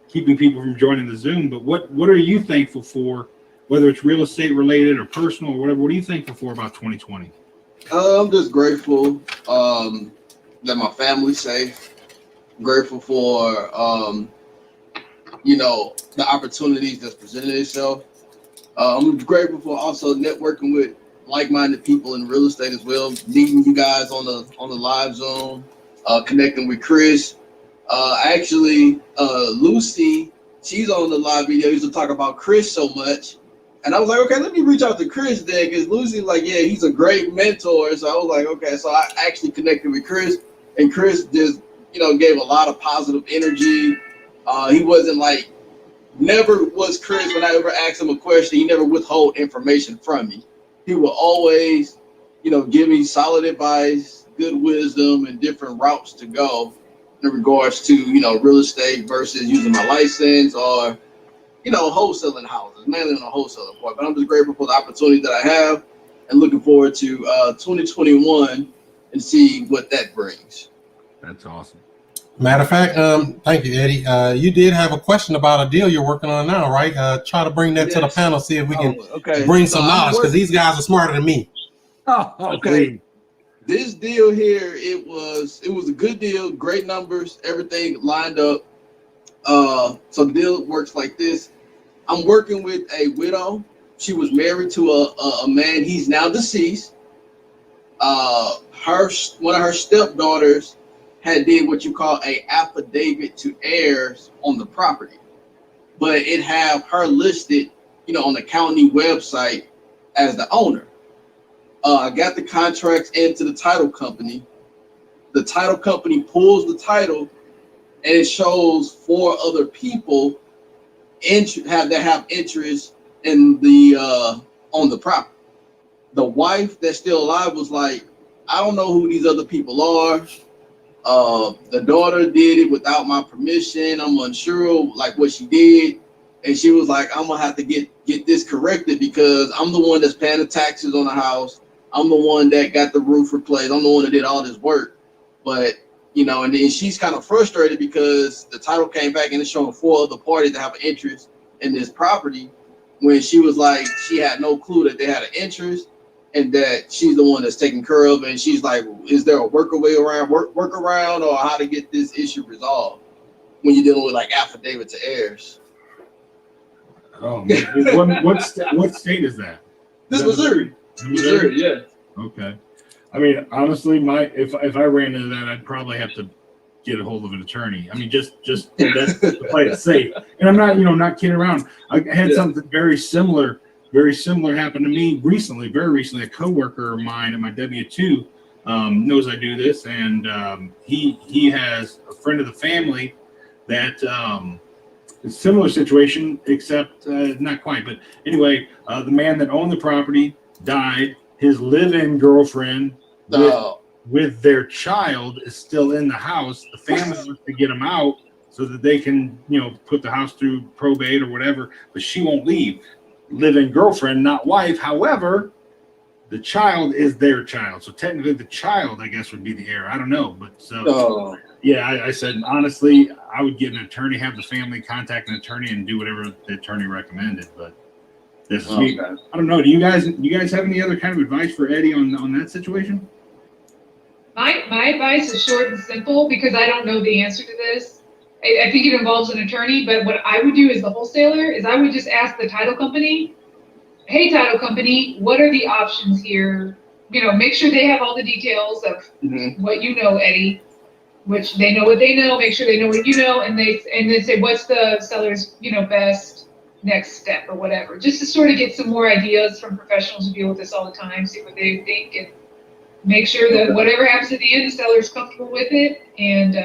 keeping people from joining the Zoom. But what are you thankful for whether it's real estate related or personal or whatever. What are you thankful for about 2020? I'm just grateful that my family's safe. Grateful for the opportunities that's presented itself. I'm grateful for also networking with like-minded people in real estate as well. Meeting you guys on the live Zoom, connecting with Chris. Lucy, she's on the live video. Used to talk about Chris so much, and I was like, okay, let me reach out to Chris then, because Lucy's like, yeah, he's a great mentor. So I was like, okay, so I actually connected with Chris, and Chris just gave a lot of positive energy. He wasn't like, never was Chris when I ever asked him a question. He never withhold information from me. He will always, give me solid advice, good wisdom, and different routes to go in regards to, real estate versus using my license or, wholesaling houses, mainly on the wholesaling part. But I'm just grateful for the opportunity that I have and looking forward to 2021 and see what that brings. That's awesome. Matter of fact, thank you, Eddie. You did have a question about a deal you're working on now, right? Try to bring that to the panel, see if we can bring some knowledge, because these guys are smarter than me. Okay. This deal here, it was a good deal, great numbers, everything lined up. So the deal works like this. I'm working with a widow. She was married to a man. He's now deceased. One of her stepdaughters had did what you call a affidavit to heirs on the property, but it have her listed, on the county website as the owner. I got the contracts into the title company. The title company pulls the title, and it shows 4 other people have interest in the on the property. The wife that's still alive was like, I don't know who these other people are. The daughter did it without my permission. I'm unsure like what she did. And she was like, I'm gonna have to get this corrected because I'm the one that's paying the taxes on the house. I'm the one that got the roof replaced. I'm the one that did all this work. But, and then she's kind of frustrated because the title came back and it's showing 4 other parties that have an interest in this property, when she was like, she had no clue that they had an interest and that she's the one that's taken care of. And she's like, is there a workaround or how to get this issue resolved when you're dealing with like affidavit to heirs? Oh, man. What state is that? This is Missouri. Missouri, yeah. Okay. I mean, honestly, if I ran into that, I'd probably have to get a hold of an attorney. I mean, just that's to play it safe. And I'm not, not kidding around. I had something very similar happen to me recently, very recently. A coworker of mine at my W-2 knows I do this, and he has a friend of the family that a similar situation, except not quite. But anyway, the man that owned the property died. His live-in girlfriend with their child is still in the house. The family wants to get him out so that they can, put the house through probate or whatever, but she won't leave. Live-in girlfriend, not wife. However, the child is their child. So technically the child, I guess, would be the heir. I don't know. But so, yeah, I said, honestly, I would get an attorney, have the family contact an attorney and do whatever the attorney recommended. But this is me. I don't know. Do you guys have any other kind of advice for Eddie on that situation? My advice is short and simple because I don't know the answer to this. I think it involves an attorney, but what I would do as the wholesaler is I would just ask the title company, hey, title company, what are the options here? Make sure they have all the details of what you know, Eddie, which they know what they know, make sure they know what you know, and then say, what's the seller's, best next step or whatever, just to sort of get some more ideas from professionals who deal with this all the time, see what they think, and make sure that whatever happens at the end, the seller's comfortable with it. And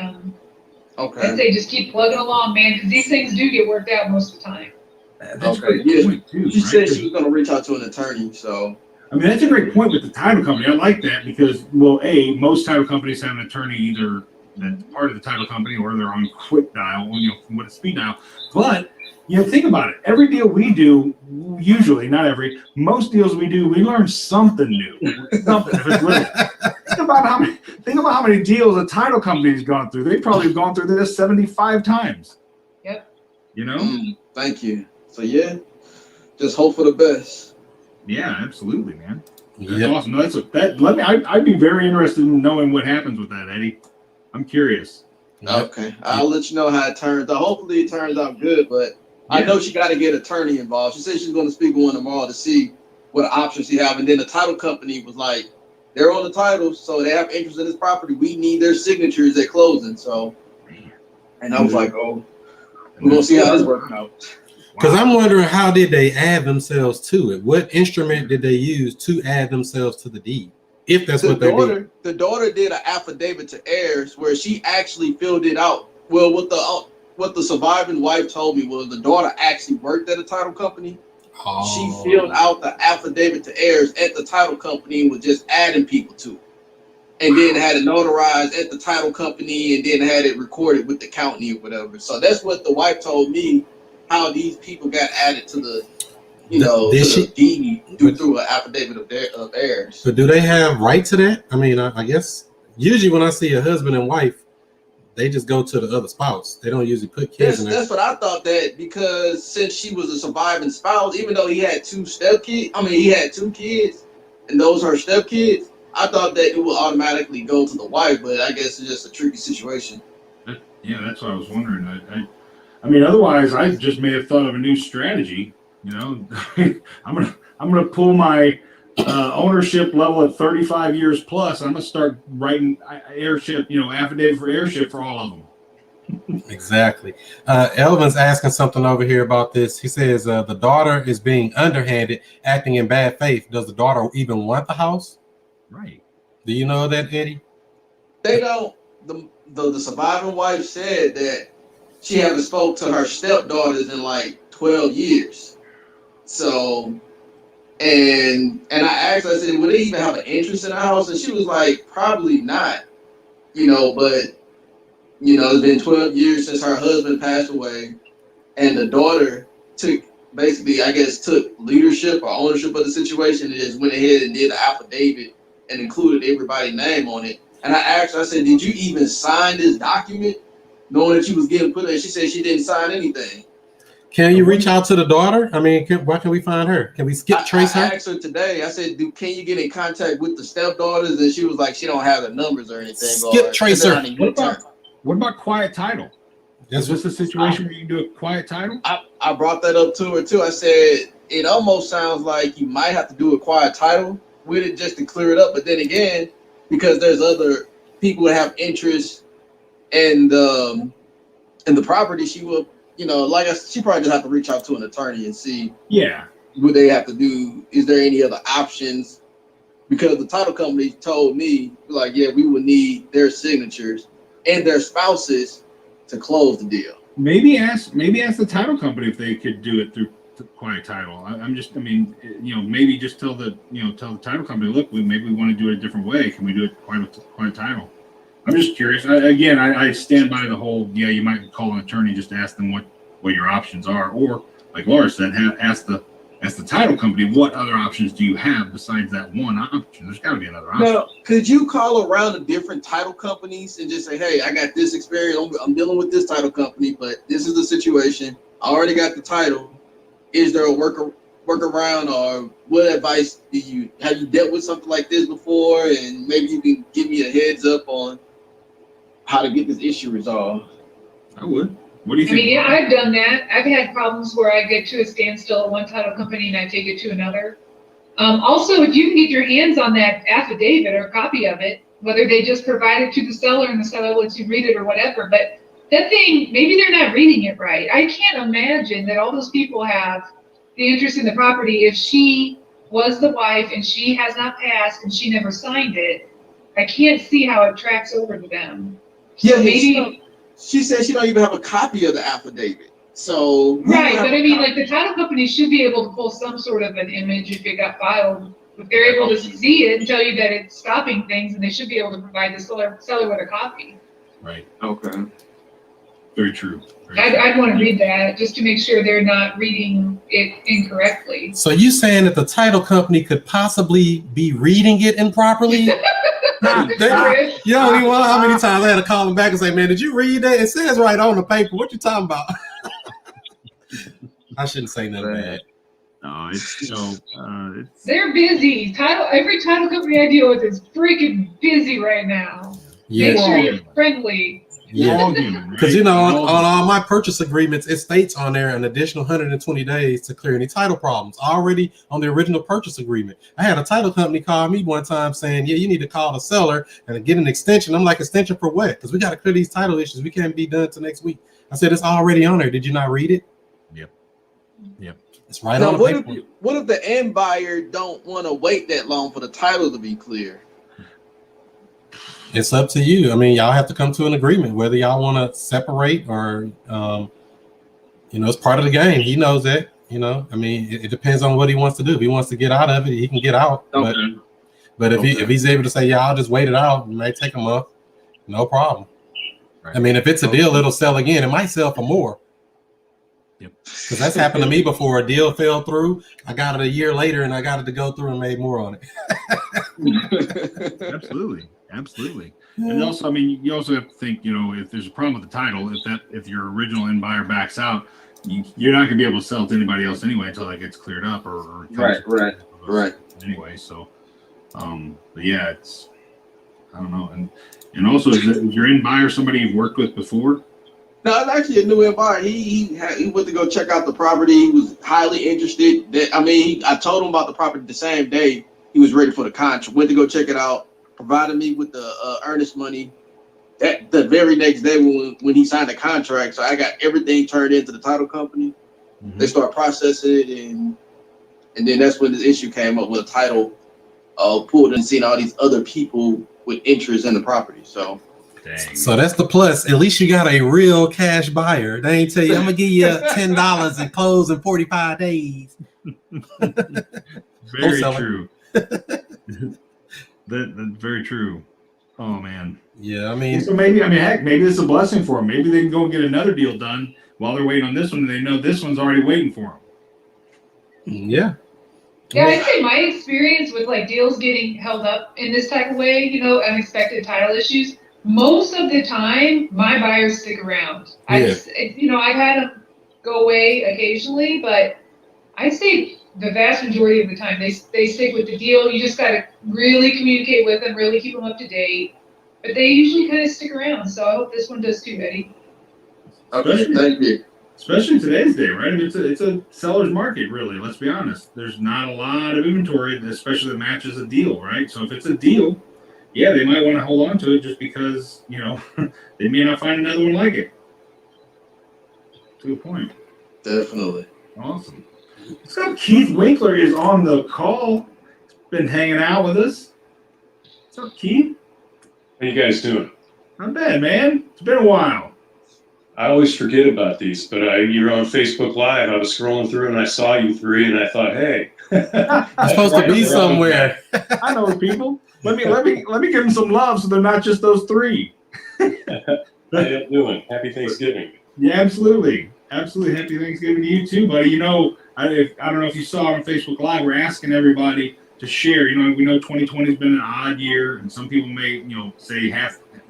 I'd say just keep plugging along, man, because these things do get worked out most of the time. That's a great point too, she said she was going to reach out to an attorney, so. I mean, that's a great point with the title company. I like that because, well, most title companies have an attorney either that's part of the title company or they're on quick dial, what a speed dial. But think about it. Every deal we do, usually, not every, most deals we do, we learn something new. Something. If it's little. Think about how many deals a title company's gone through. They've probably gone through this 75 times. Yep. You know? Thank you. So yeah. just hope for the best. Yeah, absolutely, man. That's Yep. awesome. No, I'd be very interested in knowing what happens with that, Eddie. I'm curious. Okay, I'll let you know how it turns out. Hopefully, it turns out good. But I know she got to get an attorney involved. She said she's going to speak with one tomorrow to see what options she have. And then the title company was like, they're on the title, so they have interest in this property. We need their signatures at closing. So, and I was like, oh, we're going to see how this works out. Because I'm wondering, how did they add themselves to it? What instrument did they use to add themselves to the deed? If that's what they did. The daughter did an affidavit to heirs where she actually filled it out. Well, what the surviving wife told me was the daughter actually worked at a title company. Oh. She filled out the affidavit to heirs at the title company and was just adding people to it. And then had it notarized at the title company and then had it recorded with the county or whatever. So that's what the wife told me, how these people got added to the, the deed through an affidavit of heirs. So do they have right to that? I mean, I guess usually when I see a husband and wife, they just go to the other spouse. They don't usually put kids in there. That's what I thought, that because since she was a surviving spouse, even though he had two kids, and those are her stepkids, I thought that it would automatically go to the wife, but I guess it's just a tricky situation. Yeah, that's what I was wondering. I mean, otherwise, I just may have thought of a new strategy. I'm gonna pull my ownership level at 35 years plus. I'm gonna start writing airship, affidavit for airship for all of them. Exactly. Elvin's asking something over here about this. He says the daughter is being underhanded, acting in bad faith. Does the daughter even want the house? Right. Do you know that, Eddie? They don't. The surviving wife said that she haven't spoke to her stepdaughters in like 12 years. So, and I asked her, I said, would they even have an interest in the house? And she was like, probably not, but, it's been 12 years since her husband passed away. And the daughter took leadership or ownership of the situation and just went ahead and did an affidavit and included everybody's name on it. And I asked her, I said, did you even sign this document knowing that you was getting put in? She said she didn't sign anything. Can you reach out to the daughter? I mean, where can we find her? Can we trace her? I asked her today. I said, can you get in contact with the stepdaughters? And she was like, she don't have the numbers or anything. Trace her. What about quiet title? Is this a situation where you can do a quiet title? I brought that up to her too. I said, it almost sounds like you might have to do a quiet title with it just to clear it up. But then again, because there's other people that have interest in the property, she will, she probably just have to reach out to an attorney and see what they have to do. Is there any other options? Because the title company told me, like, yeah, we would need their signatures and their spouses to close the deal. Maybe ask the title company if they could do it through quiet title. Maybe just tell the title company, look, maybe we want to do it a different way. Can we do it quiet title? I'm just curious. I stand by the whole, you might call an attorney just to ask them what your options are, or like Laura said, ask the title company, what other options do you have besides that one option? There's got to be another option. Now, could you call around the different title companies and just say, hey, I got this experience. I'm dealing with this title company, but this is the situation. I already got the title. Is there a workaround, or what advice have you dealt with something like this before? And maybe you can give me a heads up on how to get this issue resolved. I would. What do you think? I mean, yeah, I've done that. I've had problems where I get to a standstill at one title company and I take it to another. Also, if you can get your hands on that affidavit or a copy of it, whether they just provide it to the seller and the seller lets you read it or whatever, but that thing, maybe they're not reading it right. I can't imagine that all those people have the interest in the property if she was the wife and she has not passed and she never signed it. I can't see how it tracks over to them. Yeah, maybe she said she don't even have a copy of the affidavit. So right, but I mean, like the title company should be able to pull some sort of an image if it got filed. If they're able to see it and tell you that it's stopping things, and they should be able to provide the seller with a copy. Right. Okay. Very true. I'd want to read that just to make sure they're not reading it incorrectly. So you saying that the title company could possibly be reading it improperly? You don't even know how many times I had to call them back and say, man, did you read that? It says right on the paper. What you talking about? I shouldn't say nothing bad. No, it's it's They're busy. Every title company I deal with is freaking busy right now. Yeah. Make sure you're friendly. we're all human, Because right? on We're all all my purchase agreements, it states on there an additional 120 days to clear any title problems already on the original purchase agreement. I had a title company call me one time saying, yeah, you need to call the seller and get an extension. I'm like, extension for what? Because we got to clear these title issues. We can't be done till next week. I said, it's already on there. Did you not read it? Yep. It's right Now, on the paper. what if the end buyer don't want to wait that long for the title to be clear? It's up to you. I mean, y'all have to come to an agreement whether y'all want to separate or, it's part of the game. He knows that. I mean, it depends on what he wants to do. If he wants to get out of it, he can get out. Okay. But if he's able to say, yeah, I'll just wait it out, it may take a month, no problem. Right. I mean, if it's a deal, it'll sell again. It might sell for more. Yep. Because that's happened to me before. A deal fell through. I got it a year later, and I got it to go through and made more on Absolutely. And also, I mean, you also have to think, if there's a problem with the title, if your original end buyer backs out, you're not going to be able to sell to anybody else anyway until that gets cleared up or right. Anyway, so, but yeah, it's, I don't know, and also is your end buyer somebody you've worked with before? No, it's actually a new end buyer. He went to go check out the property. He was highly interested. I told him about the property the same day he was ready for the contract. Went to go check it out. Provided me with the earnest money the very next day when he signed the contract. So I got everything turned into the title company. Mm-hmm. They start processing it, and then that's when this issue came up with a title pulled and seeing all these other people with interest in the property. So. Dang. So that's the plus. At least you got a real cash buyer. They ain't tell you, I'm gonna give you $10 and close in 45 days. Very true. That's very true. Oh man. Yeah, I mean. So maybe it's a blessing for them. Maybe they can go and get another deal done while they're waiting on this one, and they know this one's already waiting for them. Yeah. Yeah, I'd say my experience with like deals getting held up in this type of way, unexpected title issues. Most of the time, my buyers stick around. Yeah. I've had them go away occasionally, but I'd say the vast majority of the time they stick with the deal. You just got to really communicate with them, really keep them up to date. But they usually kind of stick around. So I hope this one does too, Eddie. Okay, thank you. Especially in today's day, right? I mean, it's a seller's market, really. Let's be honest. There's not a lot of inventory, especially that matches a deal, right? So if it's a deal, yeah, they might want to hold on to it just because, they may not find another one like it. To a point. Definitely. Awesome. So Keith Winkler is on the call. He's been hanging out with us. What's up, Keith? How you guys doing? Not bad, man. It's been a while. I always forget about these, but you're on Facebook Live. I was scrolling through and I saw you three, and I thought, hey, I'm supposed to be somewhere. I know people. Let me give them some love, so they're not just those three. How you doing? Happy Thanksgiving. Yeah, absolutely. Absolutely. Happy Thanksgiving to you too, buddy. I don't know if you saw on Facebook Live, we're asking everybody to share. We know 2020 has been an odd year, and some people may, say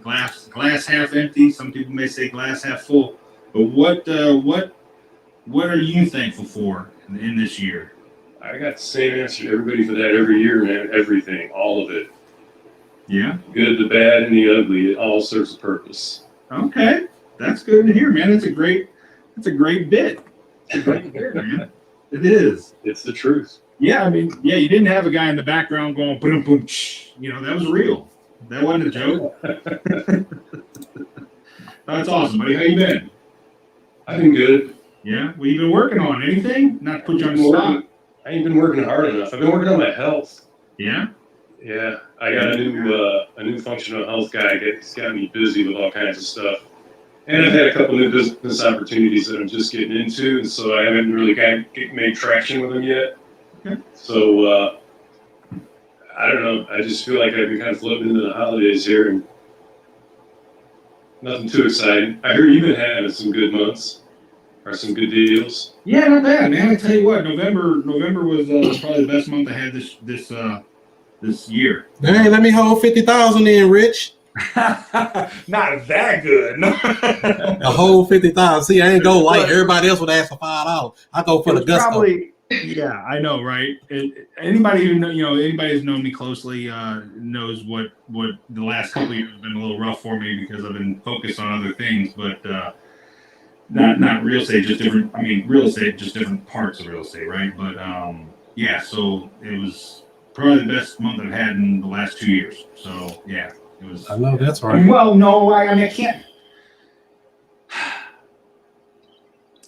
glass half empty. Some people may say glass half full. But what are you thankful for in this year? I got the same answer to everybody for that every year, man. Everything, all of it. Yeah. Good, the bad, and the ugly. It all serves a purpose. Okay, that's good to hear, man. That's a great bit. It's great to hear, man. It is. It's the truth. Yeah, you didn't have a guy in the background going boom boom. That was real. That wasn't a joke. That's awesome, buddy. How you been? I've been good. Yeah. What you been working on? Anything? Not to put you on the spot. I ain't been working hard enough. I've been working on my health. Yeah. Yeah. I got a new functional health guy. He's got me busy with all kinds of stuff. And I've had a couple new business opportunities that I'm just getting into, and so I haven't really made traction with them yet. Okay. So I don't know. I just feel like I've been kind of floating into the holidays here, and nothing too exciting. I heard you've been having some good months or some good deals. Yeah, not bad, man. I tell you what, November was probably the best month I had this year. Hey, let me hold 50,000 in, Rich. Not that good. No. A whole 50,000. See, I ain't go light. Everybody else would ask for $5. I go for the gusto. Yeah, I know, right? Anybody who anybody who's known me closely knows what the last couple of years have been a little rough for me because I've been focused on other things, but not real estate, just different. I mean, real estate, just different parts of real estate, right? But yeah, so it was probably the best month I've had in the last 2 years. So yeah, it was. I know that's right. Well, no, I mean, I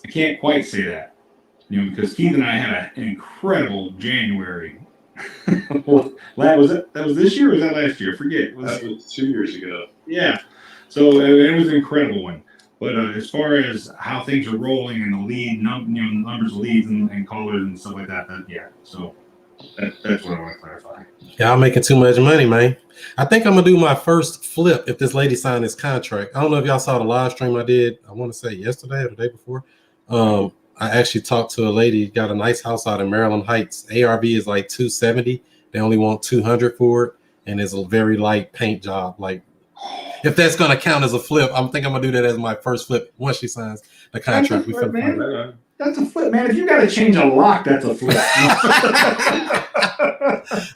can't quite say that. Because Keith and I had an incredible January. Well, that was this year or was that last year? I forget. That was 2 years ago. Yeah. So it was an incredible one. But as far as how things are rolling and the lead, numbers of leads and callers and stuff like that, yeah. So that's what I want to clarify. Y'all making too much money, man. I think I'm gonna do my first flip if this lady signed this contract. I don't know if y'all saw the live stream I did. I want to say yesterday or the day before. I actually talked to a lady, got a nice house out in Maryland Heights. ARV is like 270. They only want 200 for it, and it's a very light paint job. Like, if that's gonna count as a flip, I'm gonna do that as my first flip once she signs the contract. That's a flip, man. That's a flip, man. If you gotta change a lock, that's a flip.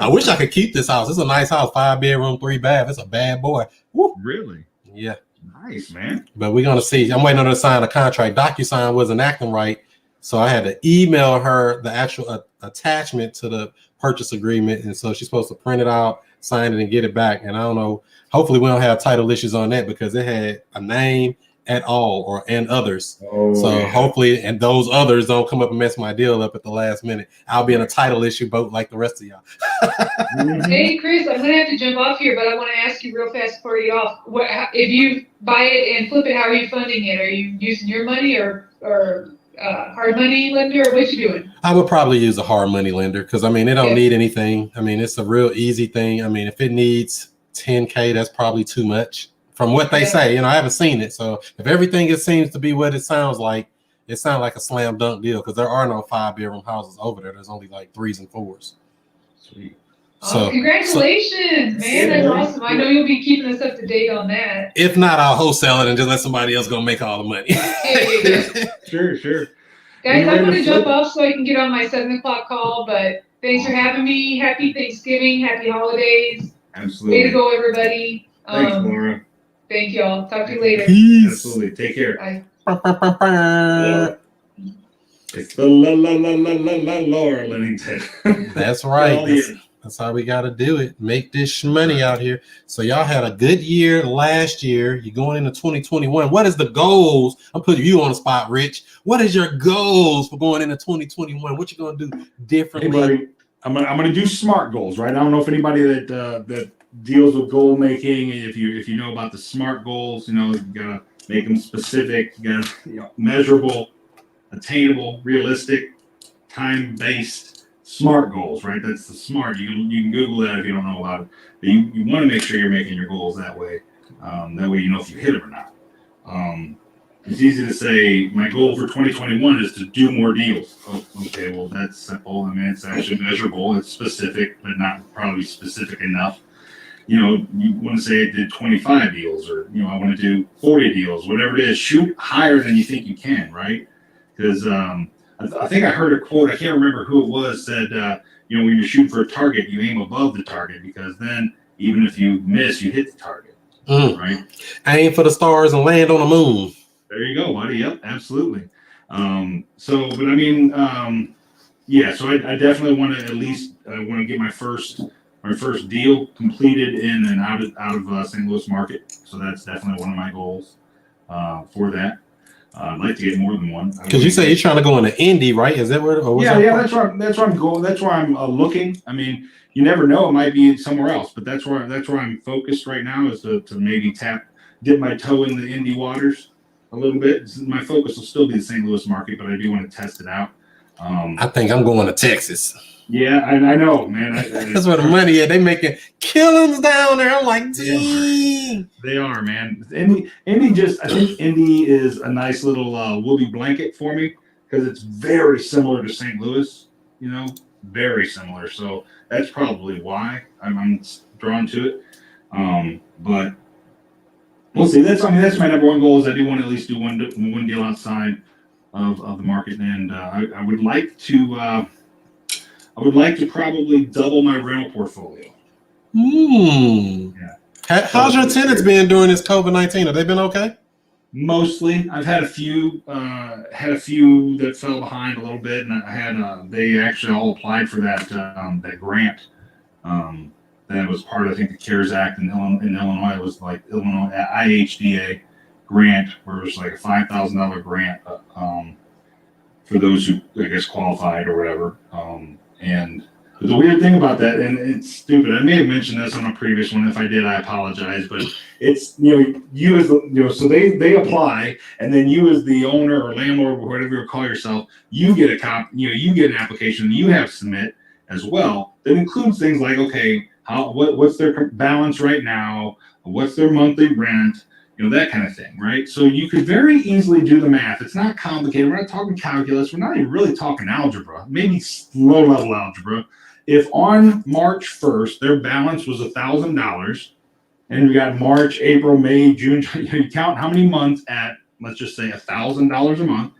I wish I could keep this house. It's a nice house, 5 bedroom, 3 bath. It's a bad boy. Woo. Really? Yeah. Nice, man. But we're gonna see. I'm waiting on her to sign a contract. DocuSign wasn't acting right. So I had to email her the actual attachment to the purchase agreement. And so she's supposed to print it out, sign it, and get it back. And I don't know. Hopefully we don't have title issues on that because it had a name at all and others. Oh, so yeah. Hopefully, and those others don't come up and mess my deal up at the last minute. I'll be in a title issue boat like the rest of y'all. Hey, Chris, I'm going to have to jump off here, but I want to ask you real fast before you get off. If you buy it and flip it, how are you funding it? Are you using your money or hard money lender, or what you doing? I would probably use a hard money lender because, I mean, it don't need anything. I mean, it's a real easy thing. I mean, if it needs $10K, that's probably too much from what they say. I haven't seen it. So if everything seems to be what it sounds like a slam dunk deal because there are no 5 bedroom houses over there. There's only like 3s and 4s. Sweet. So, congratulations, man. That's awesome. I know you'll be keeping us up to date on that. If not, I'll wholesale it and just let somebody else go make all the money. Sure. Guys, I'm going to jump off so I can get on my 7 o'clock call, but thanks for having me. Happy Thanksgiving. Happy holidays. Absolutely. Way to go, everybody. Thanks, Laura. Thank y'all. Talk to you later. Peace. Absolutely. Take care. Bye. It's the Laura Lennington. That's right. That's how we got to do it. Make this money out here. So y'all had a good year last year. You're going into 2021. What is the goals? I'm putting you on the spot, Rich. What is your goals for going into 2021? What you going to do differently? Hey, buddy, I'm gonna do SMART goals, right? I don't know if anybody that deals with goal making, if you know about the SMART goals, you gotta make them specific, you gotta measurable, attainable, realistic, time-based. SMART goals, right? That's the SMART. You can Google that if you don't know about it. But you want to make sure you're making your goals that way. That way you know if you hit them or not. It's easy to say my goal for 2021 is to do more deals. Oh, okay, well that's simple. I mean, it's actually measurable. It's specific, but not probably specific enough. You want to say I did 25 deals, or I want to do 40 deals, whatever it is. Shoot higher than you think you can, right? Because I think I heard a quote, I can't remember who it was, said, when you're shooting for a target, you aim above the target because then even if you miss, you hit the target, right? Aim for the stars and land on the moon. There you go, buddy. Yep, absolutely. But I mean, so I definitely want to at least get my first deal completed in and out of St. Louis market. So that's definitely one of my goals for that. I'd like to get more than one. Because you say you're trying to go into Indy, right? Is that where? That's where I'm going. That's where I'm looking. I mean, you never know; it might be somewhere else. But that's where I'm focused right now is to maybe dip my toe in the Indy waters a little bit. My focus will still be the St. Louis market, but I do want to test it out. I think I'm going to Texas. Yeah, I know, man. That's where the money is. They making killings down there. I'm like, dang. They are, man. I think Indy is a nice little woolly blanket for me because it's very similar to St. Louis, very similar. So that's probably why I'm drawn to it. But we'll see. That's my number one goal is I do want to at least do one deal outside of the market, and I would like to probably double my rental portfolio. Yeah. How's your tenants been during this COVID-19? Have they been okay? Mostly, I've had a few that fell behind a little bit, and I had they actually all applied for that grant. That was part of, I think, the CARES Act in Illinois. It was like Illinois IHDA grant, where it was like a $5,000 grant for those who, I guess, qualified or whatever. And the weird thing about that, and it's stupid, I may have mentioned this on a previous one. If I did, I apologize. But it's, you as the, so they apply, and then you as the owner or landlord or whatever you call yourself, you get you get an application you have to submit as well. That includes things like, okay, what's their balance right now? What's their monthly rent? That kind of thing, right? So you could very easily do the math. It's not complicated. We're not talking calculus. We're not even really talking algebra, maybe low-level algebra. If on March 1st, their balance was $1,000, and we got March, April, May, June, you count how many months at, let's just say, $1,000 a month,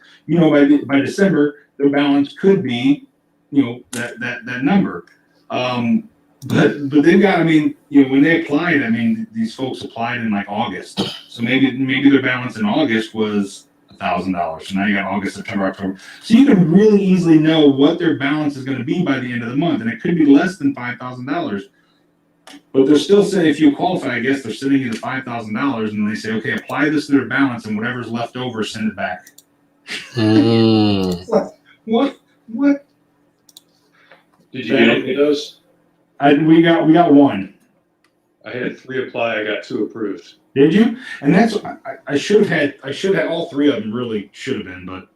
by December, their balance could be, that number. But they've got, when they applied, these folks applied in like August. So maybe their balance in August was $1,000. So now you got August, September, October. So you can really easily know what their balance is going to be by the end of the month. And it could be less than $5,000. But they're still saying, if you qualify, I guess they're sitting at $5,000, and they say, okay, apply this to their balance, and whatever's left over, send it back. What? Did you get any of those? We got one. I had 3 apply. I got 2 approved. Did you? And that's I should have had all 3 of them. Really should have been, but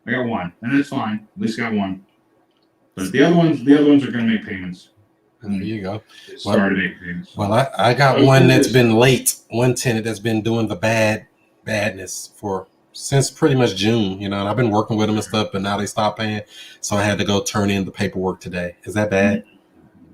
I got one, and that's fine. At least got one. But the other ones are going to make payments. There you go. Started making payments. Well, I got one that's been late. One tenant that's been doing the badness since pretty much June. And I've been working with them and stuff, but now they stopped paying, so I had to go turn in the paperwork today. Is that bad?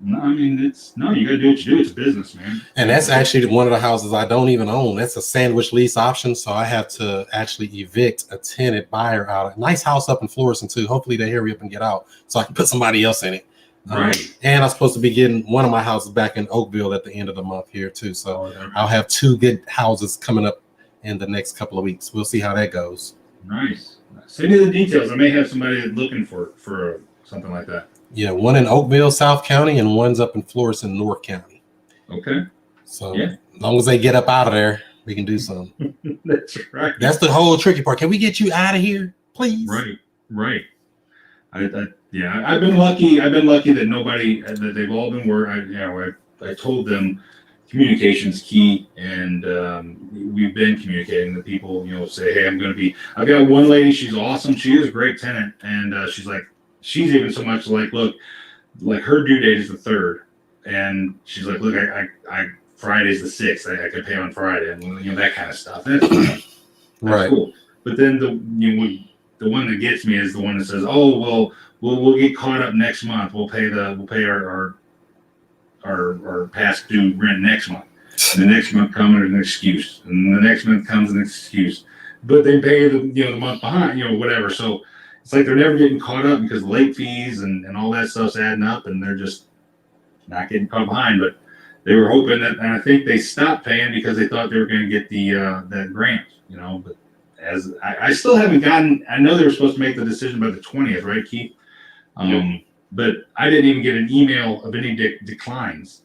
No, you got to do what you do. It's a business, man. And that's actually one of the houses I don't even own. That's a sandwich lease option, so I have to actually evict a tenant buyer out. A nice house up in Florissant too. Hopefully they hurry up and get out so I can put somebody else in it. Right. And I'm supposed to be getting one of my houses back in Oakville at the end of the month here too. So I'll have 2 good houses coming up in the next couple of weeks. We'll see how that goes. Nice. Send me the details. I may have somebody looking for something like that. Yeah, one in Oakville, South County, and one's up in Florissant, North County. Okay. So as long as they get up out of there, we can do something. That's right. That's the whole tricky part. Can we get you out of here, please? Right. I've been lucky. I've been lucky that that they've all been I told them communication's key, and we've been communicating. The people, say, hey, I've got one lady. She's awesome. She is a great tenant, and she's even so much like, look, like her due date is the 3rd, and she's like, look, I Friday's the 6th. I could pay on Friday, and that kind of stuff. That's right. Cool. But then the one that gets me is the one that says, oh, well, we'll get caught up next month. We'll pay our past due rent next month. And the next month comes an excuse, and the next month comes an excuse. But they pay the month behind, whatever. So it's like they're never getting caught up because late fees and all that stuff's adding up, and they're just not getting caught behind. But they were hoping that, and I think they stopped paying because they thought they were going to get that grant, But as I still haven't gotten, I know they were supposed to make the decision by the 20th, right, Keith? But I didn't even get an email of any declines.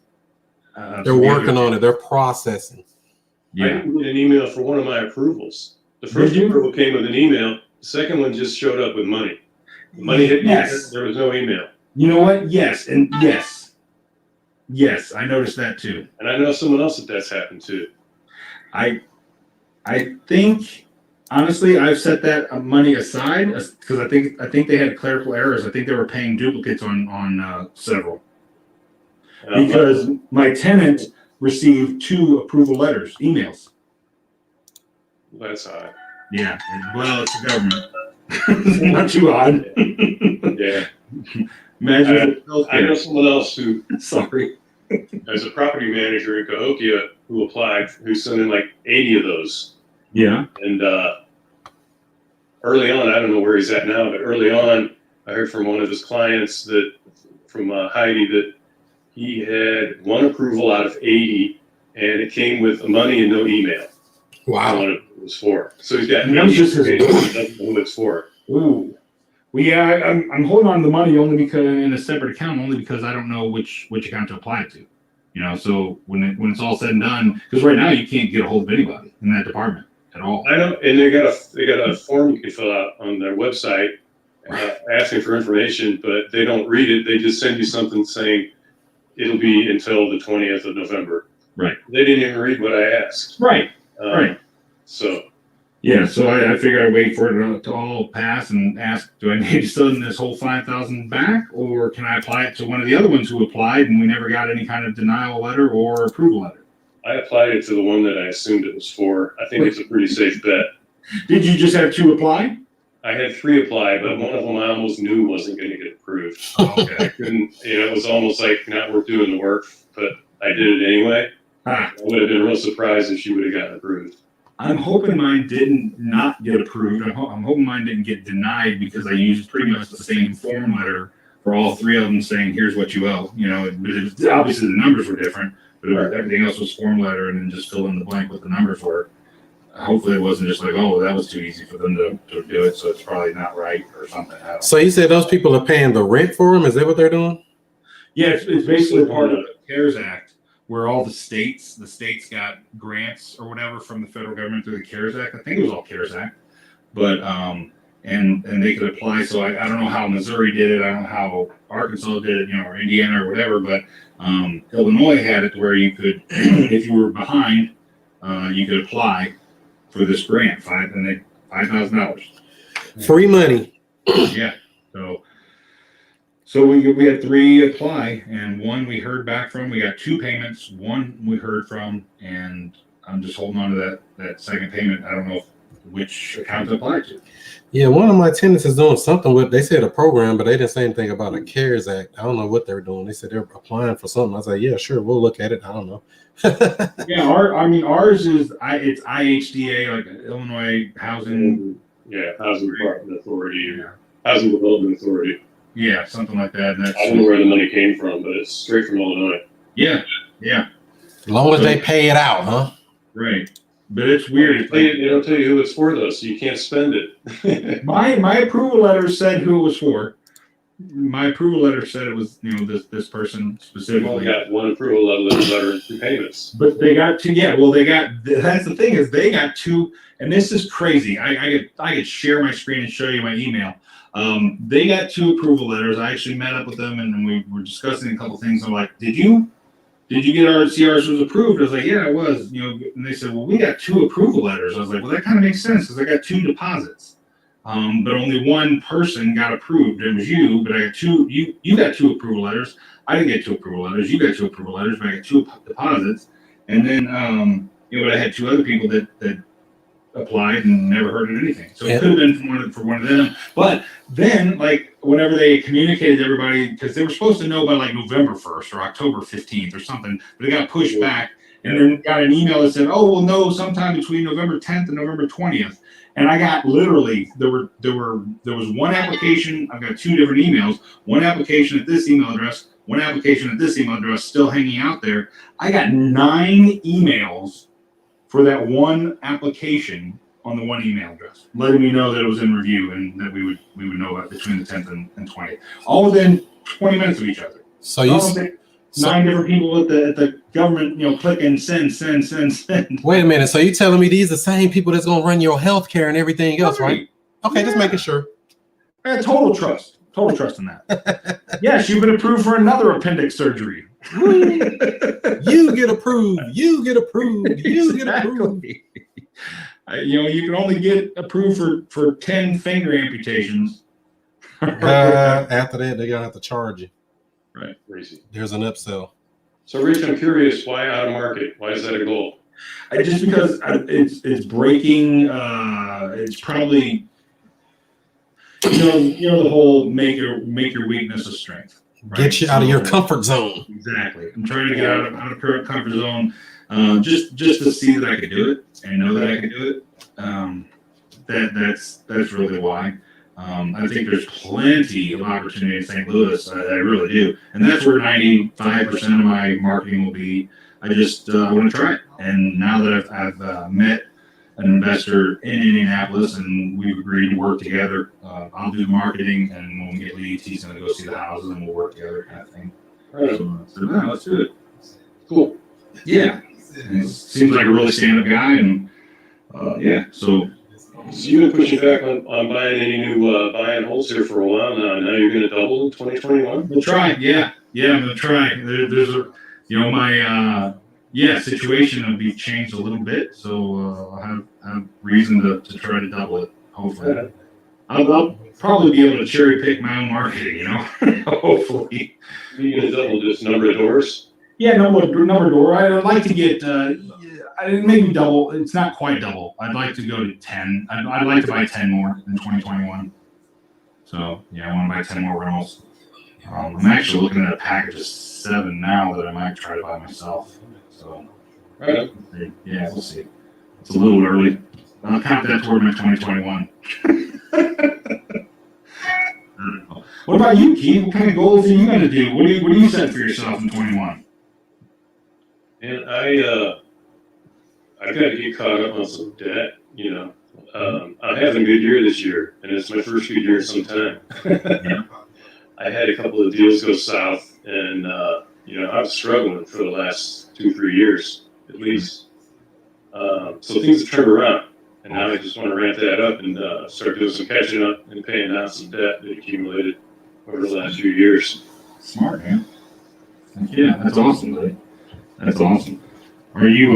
They're working on it. They're processing. Yeah. I didn't get an email for one of my approvals. The first approval came with an email. The second one just showed up with money. The money hit. Yes. There was no email. You know what? Yes, and yes, I noticed that too. And I know someone else that's happened to. I think. Honestly, I've set that money aside because I think they had clerical errors. I think they were paying duplicates on several. Because my tenant received 2 approval letters, emails. That's odd. Yeah, well, it's the government. Not too odd. Yeah. Imagine. I know someone else who. Sorry. There's a property manager in Cahokia who applied, who sent in like 80 of those. Yeah. And early on, I don't know where he's at now, but early on, I heard from one of his clients from Heidi, that he had one approval out of 80, and it came with money and no email. Wow. What it was for. So he's got And that was just his- he doesn't know who it's for. Ooh. Well, yeah, I'm holding on to the money only because in a separate account, only because I don't know which account to apply it to. So when it's all said and done, because right now you can't get a hold of anybody in that department at all. I know, and they got a form you can fill out on their website asking for information, but they don't read it. They just send you something saying it'll be until the 20th of November. Right. They didn't even read what I asked. Right. Right. So. Yeah, so I figured I'd wait for it to all pass and ask, do I need to send this whole $5,000 back, or can I apply it to one of the other ones who applied and we never got any kind of denial letter or approval letter? I applied it to the one that I assumed it was for. I think it's a pretty safe bet. Did you just have 2 apply? I had 3 apply, but one of them I almost knew wasn't going to get approved. Okay. I couldn't, it was almost like not worth doing the work, but I did it anyway. I would have been real surprised if she would have gotten approved. I'm hoping mine didn't not get approved. I'm hoping mine didn't get denied because I used pretty much the same form letter for all 3 of them saying, here's what you owe. But obviously the numbers were different, but everything else was form letter and then just fill in the blank what the numbers were. Hopefully it wasn't just like, oh, that was too easy for them to do it, so it's probably not right or something. So you said those people are paying the rent for them? Is that what they're doing? Yeah, it's basically part of the CARES Act, where all the states got grants or whatever from the federal government through the CARES Act. I think it was all CARES Act, but and they could apply. So I don't know how Missouri did it. I don't know how Arkansas did it, or Indiana or whatever. But Illinois had it where you could, if you were behind, you could apply for this grant, $5,000. Free money. Yeah. So we had 3 apply, and 1 we heard back from. We got 2 payments. 1 we heard from, and I'm just holding on to that second payment. I don't know which account to apply to. Yeah, one of my tenants is doing something with. They said a program, but they didn't say anything about a CARES Act. I don't know what they're doing. They said they're applying for something. I was like, yeah, sure, we'll look at it. I don't know. Yeah, ours is it's IHDA, like Illinois Housing. Yeah, Housing Department Authority, Housing Development Authority. Yeah, something like that. And I don't know where the money came from, but it's straight from Illinois. Yeah. As long as they pay it out, huh? Right. But it's weird. They don't tell you who it's for, though, so you can't spend it. My approval letter said who it was for. My approval letter said it was, this person specifically. You only got 1 approval letter and 2 payments. But they got 2. Yeah, well, that's the thing, is they got 2, and this is crazy. I could share my screen and show you my email. They got 2 approval letters. I actually met up with them and we were discussing a couple things. I'm like, did you get our CRs was approved? I was like, yeah, it was. And they said, well, we got 2 approval letters. I was like, well, that kind of makes sense because I got 2 deposits. But only 1 person got approved. It was you, but I got 2. You got 2 approval letters. I didn't get 2 approval letters. You got 2 approval letters, but I got 2 deposits. And then, but I had 2 other people that applied and never heard of anything. So it could have been for one of them. But then, like, whenever they communicated to everybody, because they were supposed to know by like November 1st or October 15th or something, but it got pushed back, and then got an email that said, oh, we'll know sometime between November 10th and November 20th. And I got literally, there was 1 application. I've got 2 different emails, 1 application at this email address, 1 application at this email address still hanging out there. I got 9 emails for that 1 application on the 1 email address, letting me know that it was in review and that we would know about between the 10th and 20th, all within 20 minutes of each other. So you 9 different people at the government, clicking send. Wait a minute. So you telling me these are the same people that's gonna run your healthcare and everything else, right? Okay, just making sure. I had total trust in that. Yes, you've been approved for another appendix surgery. You get approved. You get approved. You get approved. You can only get approved for 10 finger amputations. After that, they're gonna have to charge you. Right. Crazy. There's an upsell. So, Rich, I'm curious, why out of market? Why is that a goal? Just because it's breaking. It's probably the whole make your weakness a strength. Right? Get you out of your comfort zone. Exactly. I'm trying to get out of current comfort zone, just to see that I could do it and know that I could do it. that's really why. I think there's plenty of opportunity in St. Louis. I really do, and that's where 95% of my marketing will be. I just want to try it, and now that I've met an investor in Indianapolis and we've agreed to work together, I'll do the marketing, and when we get leads, he's going to go see the houses, and we'll work together, kind of thing. Right. So yeah, let's do it. Cool. Yeah, and seems like a really stand-up guy, and yeah, so. So you've been pushing back on buying any new buying wholesale for a while now. Now you're going to double in 2021? We'll try. Yeah, I'm going to try. There's a, my situation will be changed a little bit, so I'll have reason to try to double it. Hopefully, Yeah. I'll probably be able to cherry pick my own marketing. Hopefully. You're going to double just number of doors? Yeah, number door. I'd like to get maybe double. It's not quite double. I'd like to go to 10. I'd like to buy 10 more in 2021. So yeah, I want to buy 10 more rentals. I'm actually looking at a package of 7 now that I might try to buy myself. So Right. yeah, we'll see. It's a little early. I'll count that toward my 2021. What about you, Keith? What kind of goals are you going to do? What do you set for yourself in 21? And I've got to get caught up on some debt, I'm having a good year this year, and it's my first good year in some time. I had a couple of deals go south, and, I was struggling for the last 2-3 years, at least. So things have turned around, and now I just want to ramp that up and start doing some catching up and paying down some debt that accumulated over the last few years. Smart, man. Yeah, that's awesome, buddy. That's awesome. Are you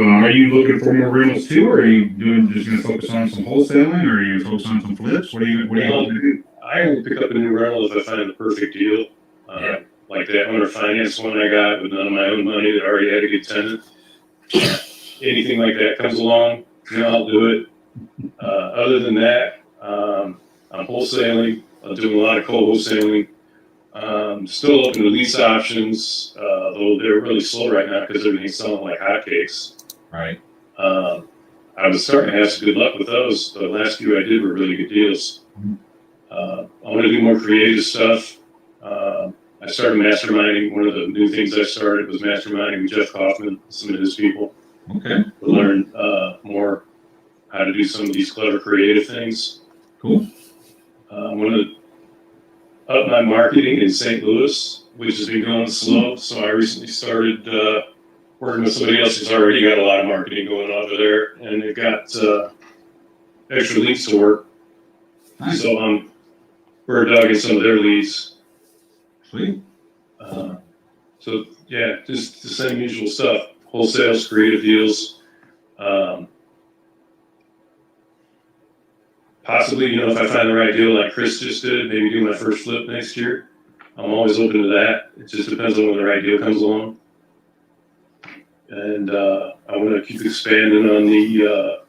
looking for more rentals too, or are you just going to focus on some wholesaling, or are you focused on some flips? What are you going to do? I will pick up a new rental if I find the perfect deal. Like that owner finance one I got with none of my own money that already had a good tenant. Anything like that comes along, I'll do it. Other than that, I'm wholesaling. I'm doing a lot of co-wholesaling. Still open to lease options, though they're really slow right now because everything's selling like hotcakes. Right. I was starting to have some good luck with those. The last few I did were really good deals. I want to do more creative stuff. I started masterminding. One of the new things I started was masterminding with Jeff Kaufman, some of his people. Okay. To learn more how to do some of these clever creative things. Cool. I want to up my marketing in St. Louis, which has been going slow. So I recently started working with somebody else who's already got a lot of marketing going on over there, and they've got extra leads to work. Nice. So I'm bird dogging some of their leads. Sweet. So yeah, just the same usual stuff: wholesales, creative deals. Possibly, if I find the right deal like Chris just did, maybe do my first flip next year. I'm always open to that. It just depends on when the right deal comes along. And I want to keep expanding on the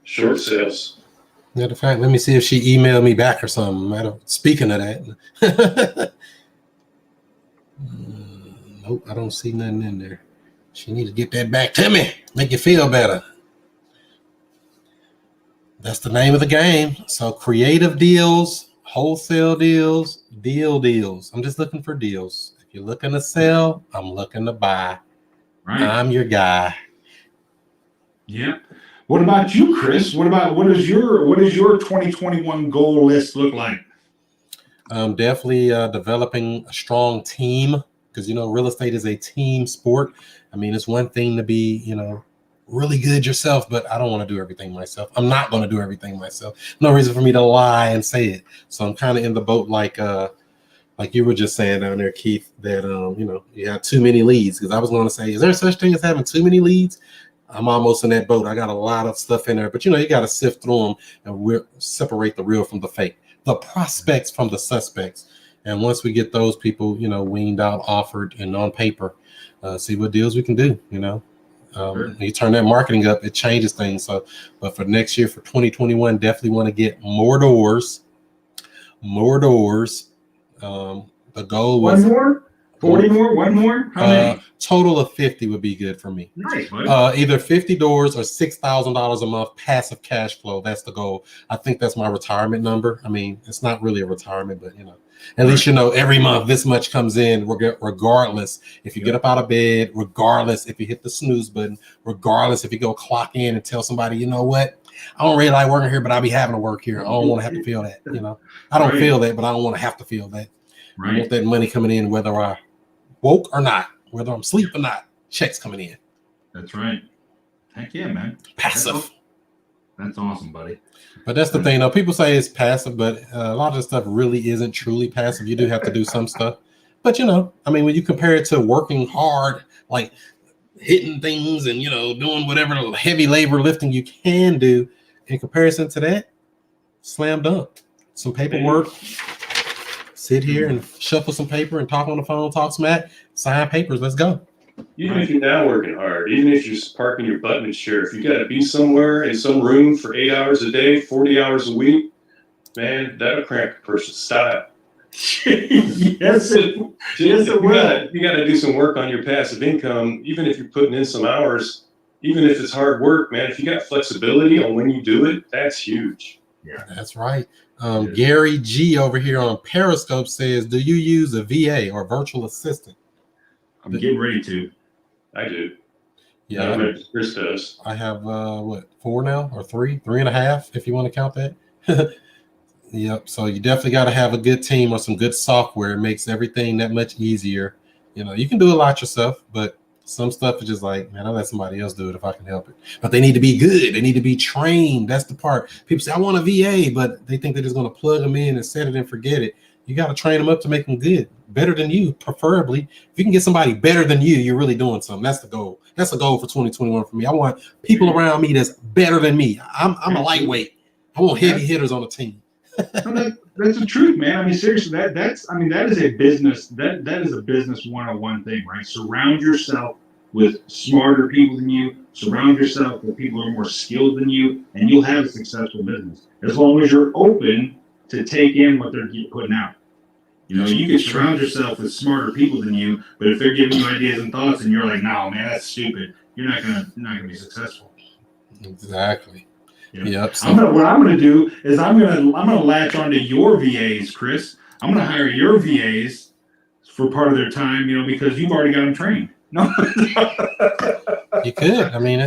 short sales. Matter of fact, let me see if she emailed me back or something. Speaking of that. Nope, I don't see nothing in there. She needs to get that back to me. Make you feel better. That's the name of the game. So creative deals, wholesale deals, deals. I'm just looking for deals. If you're looking to sell, I'm looking to buy. Right. I'm your guy. Yeah. What about you, Chris? What does your 2021 goal list look like? Definitely developing a strong team because, real estate is a team sport. I mean, it's one thing to be, really good yourself, but I don't want to do everything myself. I'm not going to do everything myself. No reason for me to lie and say it. So I'm kind of in the boat like you were just saying down there, Keith, that, you got too many leads. Because I was going to say, is there such thing as having too many leads? I'm almost in that boat. I got a lot of stuff in there, but, you got to sift through them and separate the real from the fake, the prospects from the suspects. And once we get those people, weaned out, offered, and on paper, see what deals we can do, Sure. You turn that marketing up, it changes things. So, but for next year, for 2021, definitely want to get more doors. The goal was 40 more? One more? How many? Total of 50 would be good for me. Nice, buddy. Either 50 doors or $6,000 a month passive cash flow. That's the goal. I think that's my retirement number. I mean, it's not really a retirement, but at least every month this much comes in, regardless if you get up out of bed, regardless if you hit the snooze button, regardless if you go clock in and tell somebody, you know what, I don't really like working here, but I'll be having to work here. I don't want to have to feel that. I don't feel that, but I don't want to have to feel that. I want that money coming in, whether I woke or not, whether I'm asleep or not, checks coming in. That's right. Heck yeah, man. Passive. That's awesome, buddy. But that's the thing, though. People say it's passive, but a lot of the stuff really isn't truly passive. You do have to do some stuff. But, I mean, when you compare it to working hard, like hitting things and, doing whatever heavy labor lifting you can do, in comparison to that, slam dunk. Some paperwork. Sit here and shuffle some paper and talk on the phone, talk smack, sign papers. Let's go. Even if you're not working hard, even if you're just parking your butt in a chair, if you got to be somewhere in some room for 8 hours a day, 40 hours a week, man, that'll cramp a person's style. Yes, it will. You got to do some work on your passive income, even if you're putting in some hours, even if it's hard work, man. If you got flexibility on when you do it, that's huge. Yeah, that's right. Gary G over here on Periscope says, do you use a VA or virtual assistant? I'm getting ready to. I do. Yeah. Chris does. I have, 4 now or 3.5, if you want to count that. Yep. So you definitely got to have a good team or some good software. It makes everything that much easier. You can do a lot yourself, but some stuff is just like, man, I'll let somebody else do it if I can help it. But they need to be good. They need to be trained. That's the part. People say, I want a VA, but they think they're just going to plug them in and set it and forget it. You got to train them up to make them good, better than you, preferably. If you can get somebody better than you, you're really doing something. That's the goal. That's the goal for 2021 for me. I want people around me that's better than me. I'm a lightweight. I want heavy hitters on the team. That's the truth, man. I mean, seriously, that is a business. That is a business 101 thing, right? Surround yourself with smarter people than you. Surround yourself with people who are more skilled than you, and you'll have a successful business. As long as you're open to take in what they're putting out. You can surround yourself with smarter people than you, but if they're giving you ideas and thoughts, and you're like, "No, man, that's stupid," you're not gonna be successful. Exactly. Yep. What I'm gonna do is I'm gonna latch onto your VAs, Chris. I'm gonna hire your VAs for part of their time, because you've already got them trained. No, you could. I mean,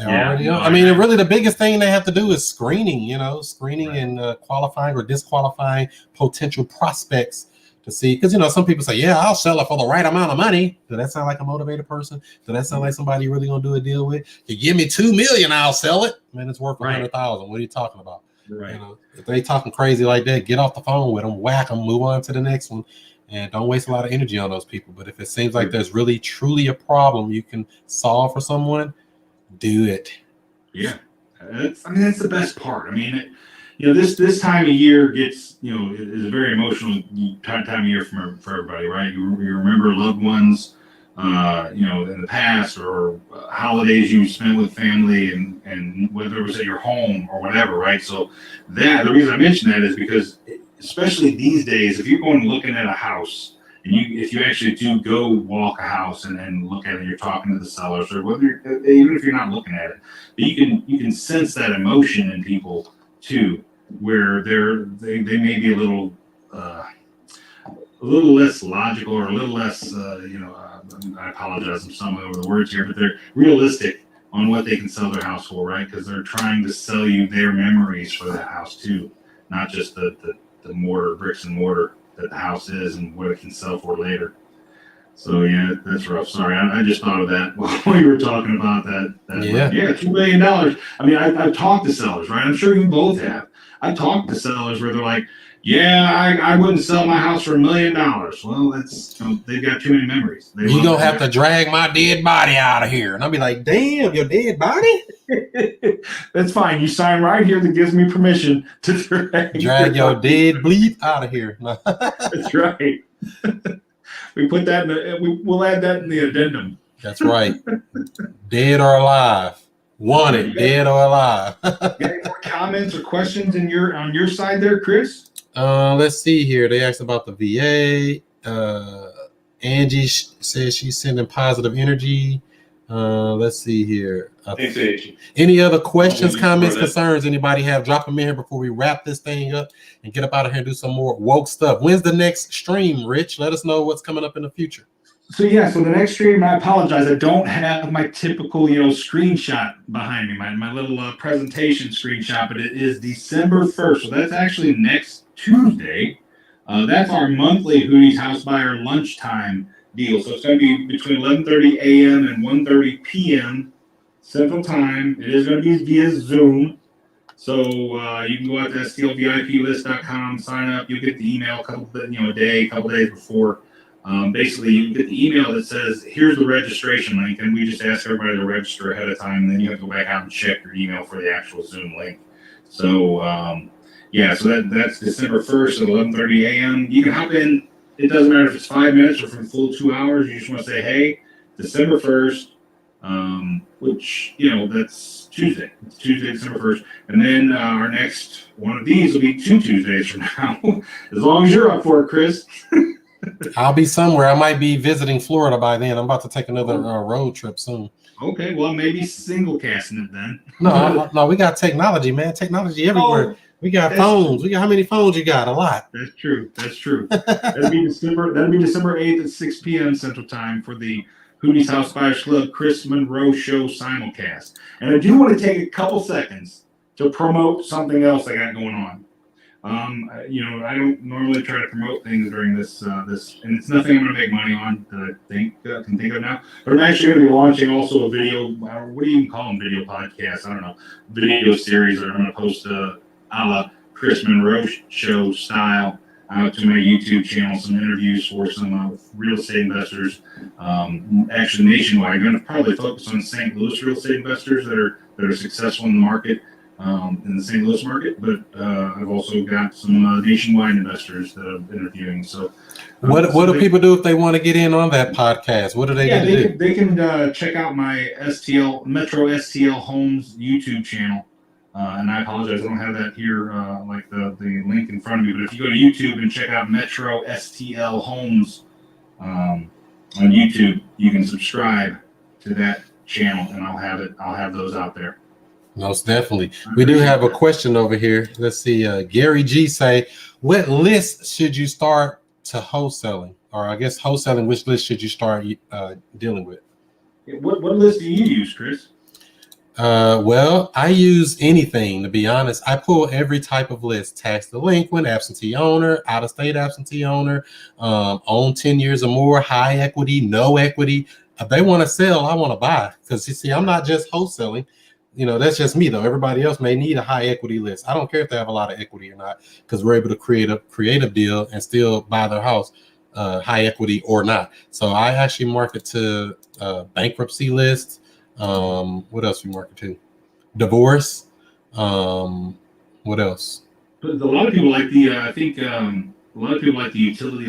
already. I mean, really, the biggest thing they have to do is screening. Screening and qualifying or disqualifying potential prospects to see. Because some people say, "Yeah, I'll sell it for the right amount of money." Does that sound like a motivated person? Does that sound like somebody you're really gonna do a deal with? You give me $2 million, I'll sell it. Man, it's worth $100,000. What are you talking about? Right. If they talking crazy like that, get off the phone with them, whack them, move on to the next one, and don't waste a lot of energy on those people. But if it seems like there's really truly a problem you can solve for someone, do it. Yeah, that's the best part. I mean, this time of year gets, is a very emotional time of year for everybody, right? You remember loved ones, in the past, or holidays you spent with family, and whether it was at your home or whatever, right? So the reason I mention that is because, especially these days, if you're going looking at a house, and if you actually do go walk a house and look at it, and you're talking to the sellers, or even if you're not looking at it, but you can sense that emotion in people too, where they may be a little less logical, or a little less, I apologize, I'm stumbling over the words here, but they're realistic on what they can sell their house for, right? Because they're trying to sell you their memories for that house too, not just the bricks and mortar that the house is and what it can sell for later. So yeah, that's rough. Sorry, I just thought of that while you were talking about that. Yeah, $2 million. I mean, I've talked to sellers, right? I'm sure you both have. I've talked to sellers where they're like, "Yeah, I wouldn't sell my house for $1 million." Well, that's they've got too many memories. You gonna have to drag my dead body out of here, and I'll be like, "Damn, your dead body." That's fine. You sign right here that gives me permission to drag your dead bleep out of here. That's right. We put that we'll add that in the addendum. That's right. Dead or alive. Wanted, dead or alive. Any more comments or questions on your side there, Chris? Let's see here. They asked about the VA. Angie says she's sending positive energy. Let's see here. Thanks, Angie. Any other questions, I'll comments, throw that. concerns anybody have? Drop them in here before we wrap this thing up and get up out of here and do some more woke stuff. When's the next stream, Rich? Let us know what's coming up in the future. So the next stream, I apologize, I don't have my typical, screenshot behind me, my little presentation screenshot, but it is December 1st. So that's actually next Tuesday. That's our monthly Hootie's House Buyer lunchtime deal. So it's going to be between 11:30 a.m. and 1:30 p.m. Central Time. It is going to be via Zoom. So you can go out to stliplist.com, sign up. You'll get the email a couple days before. Basically, you get the email that says, here's the registration link, and we just ask everybody to register ahead of time, and then you have to go back out and check your email for the actual Zoom link. So, so that's December 1st at 11:30 a.m. You can hop in. It doesn't matter if it's 5 minutes or for the full 2 hours. You just want to say, hey, December 1st, which, that's Tuesday. It's Tuesday, December 1st. And then our next one of these will be 2 Tuesdays from now, as long as you're up for it, Chris. I'll be somewhere. I might be visiting Florida by then. I'm about to take another road trip soon. Okay, well, maybe single casting it then. No, we got technology, man. Technology everywhere. We got phones. We got how many phones you got? A lot. That's true. That'll be December 8th at 6 p.m. Central Time for the Hootie's House Buyers Club Chris Monroe Show simulcast. And I do want to take a couple seconds to promote something else I got going on. I don't normally try to promote things during this, and it's nothing I'm going to make money on that I can think of now. But I'm actually going to be launching also a video. What do you even call them? Video podcasts? I don't know. Video series that I'm going to post a la Chris Monroe Show style to my YouTube channel. Some interviews for some real estate investors, actually nationwide. I'm going to probably focus on St. Louis real estate investors that are successful in the market. In the St. Louis market, but I've also got some nationwide investors that I'm interviewing. So, what do people do if they want to get in on that podcast? What do they do? They can check out my Metro STL Homes YouTube channel. And I apologize, I don't have that here, like the link in front of me. But if you go to YouTube and check out Metro STL Homes on YouTube, you can subscribe to that channel, and I'll have those out there. Most definitely. We do have a question over here. Let's see. Gary G say, what list should you start to wholesaling? Or I guess wholesaling, which list should you start dealing with? What list do you use, Chris? Well, I use anything, to be honest. I pull every type of list: tax delinquent, absentee owner, out-of-state absentee owner, own 10 years or more, high equity, no equity. If they want to sell, I want to buy. Because you see, I'm not just wholesaling. That's just me, though. Everybody else may need a high equity list. I don't care if they have a lot of equity or not, because we're able to create a creative deal and still buy their house, high equity or not. So I actually market to bankruptcy lists. What else we market to? Divorce. What else? But a lot of people like the utility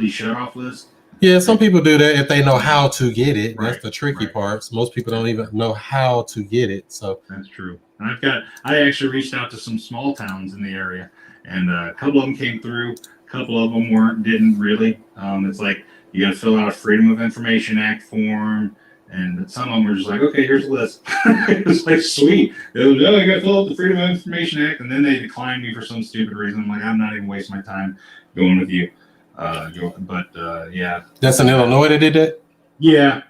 shutoff list. Yeah, some people do that if they know how to get it. Right, That's the tricky parts. Most people don't even know how to get it. So that's true. And I actually reached out to some small towns in the area, and a couple of them came through. A couple of them didn't really. It's like you got to fill out a Freedom of Information Act form, and some of them were just like, okay, here's a list. It was like, sweet. They was, you got to fill out the Freedom of Information Act, and then they declined me for some stupid reason. I'm like, I'm not even wasting my time going with you. Yeah. that's in Illinois that did that? Yeah.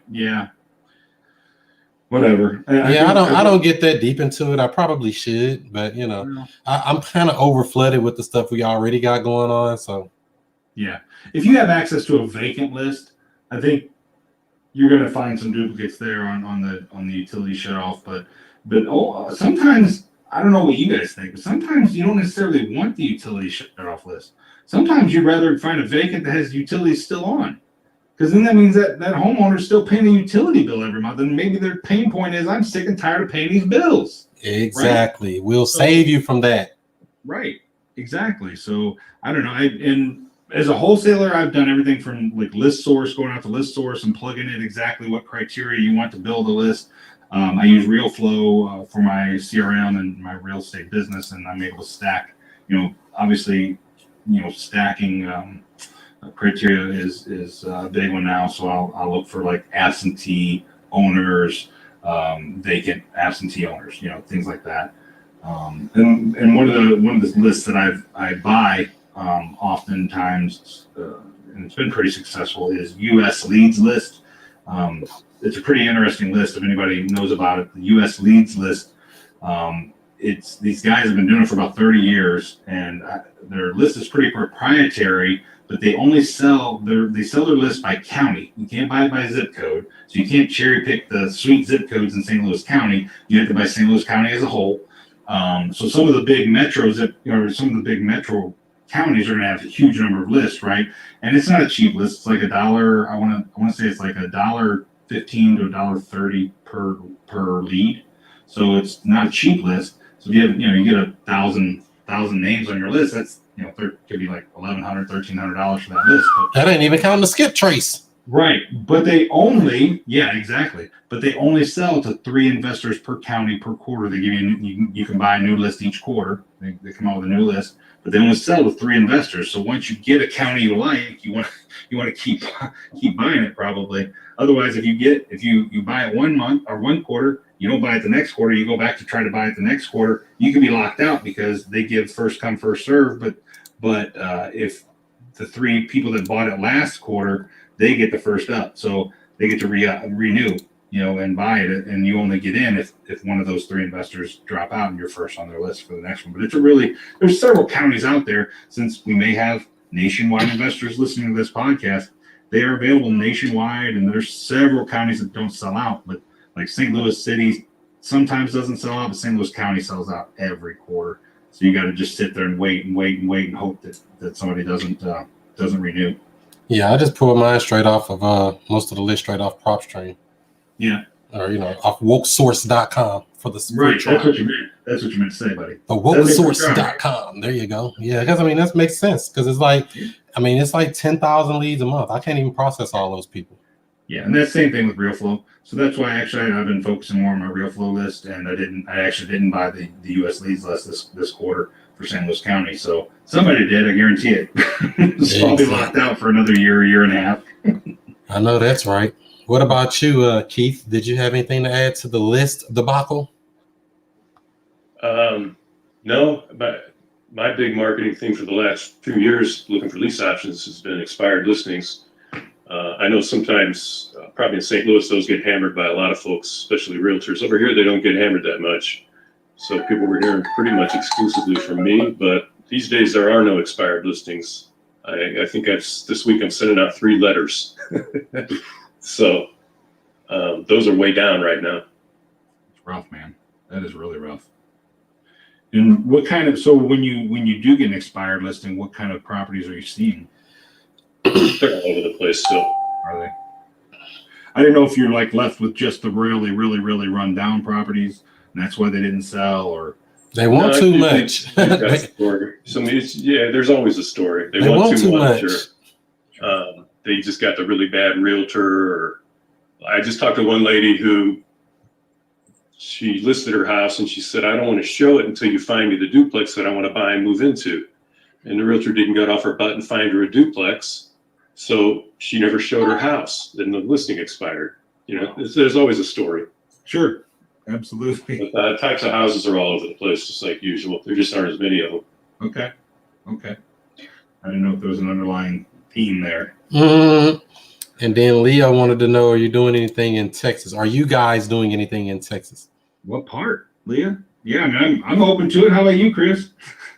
Whatever. I don't get that deep into it. I probably should, but I'm kind of over flooded with the stuff we already got going on. So yeah, if you have access to a vacant list, I think you're going to find some duplicates there on the utility shutoff. But sometimes, I don't know what you guys think, but sometimes you don't necessarily want the utility shutoff list. Sometimes you'd rather find a vacant that has utilities still on, because then that means that homeowner is still paying a utility bill every month, and maybe their pain point is, I'm sick and tired of paying these bills. Exactly. Right? We'll save you from that. Right. Exactly. So I don't know. And as a wholesaler, I've done everything from like list source, going out to list source and plugging in exactly what criteria you want to build a list. I use RealFlow for my CRM and my real estate business, and I'm able to stack, obviously, stacking criteria is a big one now. So I'll look for like absentee owners, vacant absentee owners, things like that. And one of the lists that I buy oftentimes, and it's been pretty successful, is U.S. leads list. It's a pretty interesting list. If anybody knows about it, the U.S. leads list. It's these guys have been doing it for about 30 years, and their list is pretty proprietary. But they only sell their list by county. You can't buy it by zip code, so you can't cherry pick the sweet zip codes in St. Louis County. You have to buy St. Louis County as a whole. So some of the big metros some of the big metro counties are going to have a huge number of lists, right? And it's not a cheap list. It's like $1. I want to say it's like $1.15 to $1.30 per lead. So it's not a cheap list. So if you have, you get 1,000 names on your list, that's there could be like $1,100, $1,300 for that list. But, That ain't even counting the skip trace. right. But they only, exactly. But they only sell to 3 investors per county per quarter. They give you can buy a new list each quarter. They come out with a new list, but they only sell to 3 investors. So once you get a county you like, you want to keep buying it probably. Otherwise, if you buy it 1 month or 1 quarter, you don't buy it the next quarter, you go back to try to buy it the next quarter, you can be locked out because they give first come, first serve. But if the 3 people that bought it last quarter, they get the first up. So they get to renew, and buy it. And you only get in if one of those 3 investors drop out and you're first on their list for the next one. But there's several counties out there, since we may have nationwide investors listening to this podcast. They are available nationwide, and there's several counties that don't sell out. But like St. Louis City sometimes doesn't sell out, but St. Louis County sells out every quarter. So you got to just sit there and wait and hope that somebody doesn't renew. Yeah, I just pulled mine straight off of most of the list straight off PropStream. Yeah. Or off wokesource.com for the right. That's what you meant. That's what you meant to say, buddy. The wokesource.com. There you go. Yeah, because that makes sense, because it's like, it's like 10,000 leads a month. I can't even process all those people. Yeah, and that's the same thing with RealFlow. So that's why actually I've been focusing more on my RealFlow list, and I actually didn't buy the US leads list this quarter for St. Louis County. So somebody did, I guarantee it. It's probably locked out for another year and a half. I know that's right. What about you, Keith? Did you have anything to add to the list debacle? No, but my big marketing thing for the last 2 years looking for lease options has been expired listings. I know sometimes, probably in St. Louis, those get hammered by a lot of folks, especially realtors. Over here, they don't get hammered that much. So people were hearing pretty much exclusively from me. But these days, there are no expired listings. I think this week I'm sending out 3 letters. So those are way down right now. It's rough, man. That is really rough. And so when you do get an expired listing, what kind of properties are you seeing? They're all over the place still. Are they? I didn't know if you're like left with just the really, really, really run down properties, and that's why they didn't sell, or they want too much. There's always a story. They want too much. Or, they just got the really bad realtor. Or I just talked to one lady who she listed her house, and she said, "I don't want to show it until you find me the duplex that I want to buy and move into." And the realtor didn't get off her butt and find her a duplex. So she never showed her house, and the listing expired. There's always a story. Sure, absolutely. But types of houses are all over the place, just like usual. There just aren't as many of them. Okay. I didn't know if there was an underlying theme there. Mm-hmm. And then Leo wanted to know, are you doing anything in Texas? Are you guys doing anything in Texas? What part, Leah? Yeah, man, I'm open to it. How about you, Chris?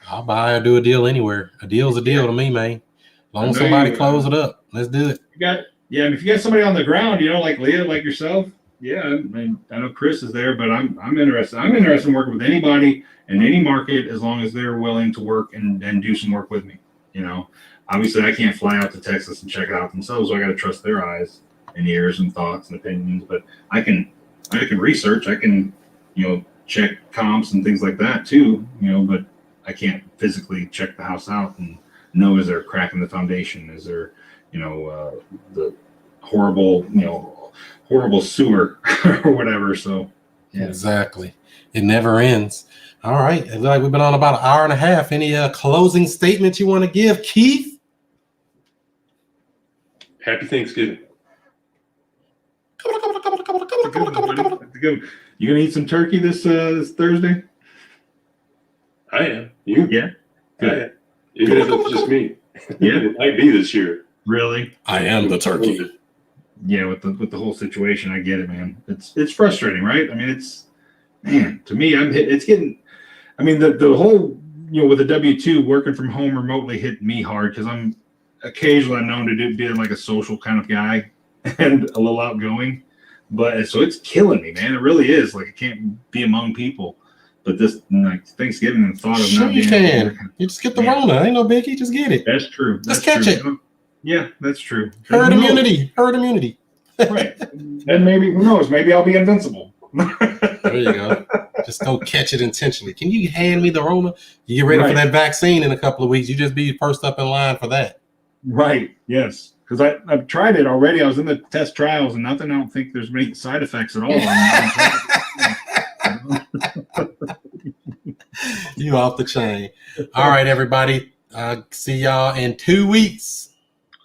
I'll buy or do a deal anywhere. A deal's a deal to me, man. As long as somebody close it up, let's do it. And if you got somebody on the ground, like Leah, like yourself, I know Chris is there, but I'm interested. I'm interested in working with anybody in any market as long as they're willing to work and do some work with me. Obviously I can't fly out to Texas and check it out themselves, so I got to trust their eyes and ears and thoughts and opinions. But I can research. I can check comps and things like that too. But I can't physically check the house out and know, is there a crack in the foundation? Is there, the horrible sewer or whatever. So yeah. Exactly. It never ends. All right. It's like we've been on about an hour and a half. Any closing statements you want to give, Keith? Happy Thanksgiving. That's a good one, buddy. That's a good one. You gonna eat some turkey this Thursday? I am. You? Yeah. I am. Even if it's just me. Yeah. It might be this year. Really? I am the turkey. Yeah, with the whole situation, I get it, man. It's frustrating, right? I mean, to me, it's getting. I mean, the whole with the W-2 working from home remotely hit me hard because I'm occasionally known to be like a social kind of guy and a little outgoing, but so it's killing me, man. It really is. Like I can't be among people. But this like Thanksgiving and thought of Sure not you being can. You just get the Rona. Ain't no biggie. Just get it. That's true. Just That's catch true. it. Yeah, that's true. Herd Who knows? immunity. Herd immunity. Right. Then maybe, who knows? Maybe I'll be invincible. There you go. Just don't catch it intentionally. Can you hand me the Rona? You get ready for that vaccine in a couple of weeks. You just be first up in line for that. Right. Yes. Because I've tried it already. I was in the test trials and nothing. I don't think there's many side effects at all. You off the chain. All right, everybody. See y'all in 2 weeks.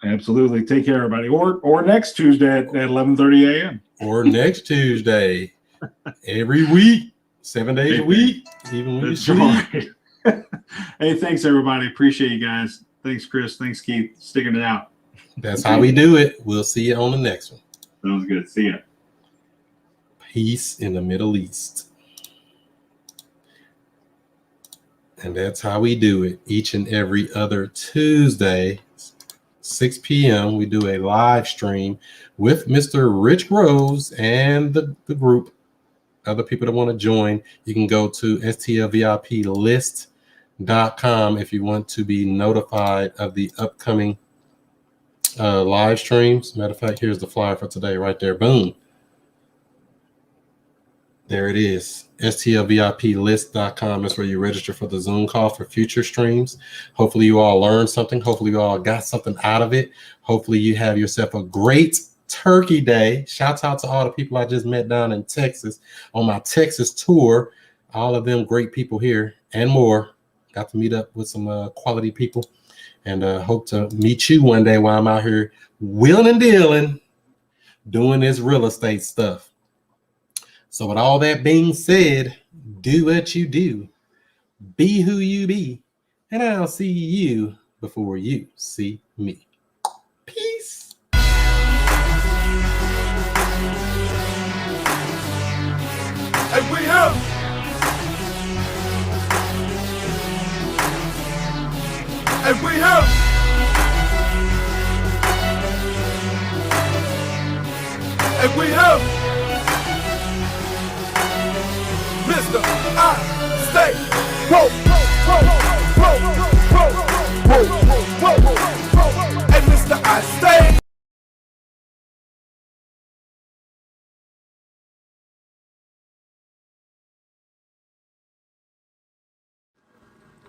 Absolutely. Take care, everybody. Or next Tuesday at 11:30 a.m. Or next Tuesday. Every week. 7 days a week. Even when you sleep. Right. Hey, thanks, everybody. Appreciate you guys. Thanks, Chris. Thanks, Keith. Sticking it out. That's how we do it. We'll see you on the next one. Sounds good. See ya. Peace in the Middle East. And that's how we do it. Each and every other Tuesday, 6 p.m., we do a live stream with Mr. Rich Groves and the group. Other people that want to join, you can go to stlviplist.com if you want to be notified of the upcoming live streams. Matter of fact, here's the flyer for today right there. Boom. There it is. stlviplist.com. That's where you register for the Zoom call for future streams. Hopefully you all learned something. Hopefully you all got something out of it. Hopefully you have yourself a great Turkey Day. Shouts out to all the people I just met down in Texas on my Texas tour. All of them great people here and more. Got to meet up with some quality people and hope to meet you one day while I'm out here wheeling and dealing, doing this real estate stuff. So with all that being said, do what you do, be who you be, and I'll see you before you see me. Peace. And we have Mr. I stay. Whoa, whoa, whoa, whoa, whoa, whoa, whoa, and Mr. I stay.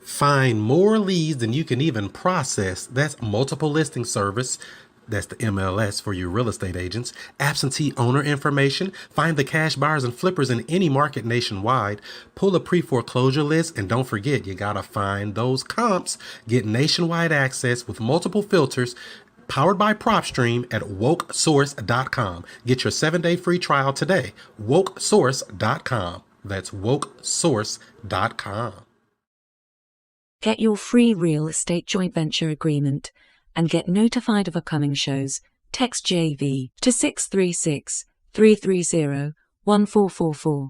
Find more leads than you can even process. That's multiple listing service. That's the MLS for you real estate agents. Absentee owner information. Find the cash buyers and flippers in any market nationwide. Pull a pre-foreclosure list. And don't forget, you got to find those comps. Get nationwide access with multiple filters. Powered by PropStream at wokesource.com. Get your 7-day free trial today. Wokesource.com. That's wokesource.com. Get your free real estate joint venture agreement and get notified of upcoming shows. Text JV to 636-330-1444.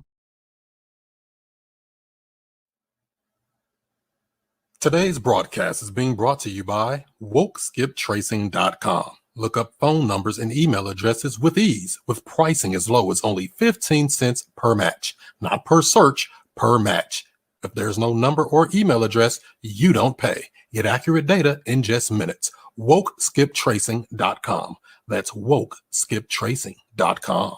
Today's broadcast is being brought to you by WokeSkipTracing.com. Look up phone numbers and email addresses with ease, with pricing as low as only 15 cents per match. Not per search, per match. If there's no number or email address, you don't pay. Get accurate data in just minutes. WokeSkipTracing.com. That's WokeSkipTracing.com.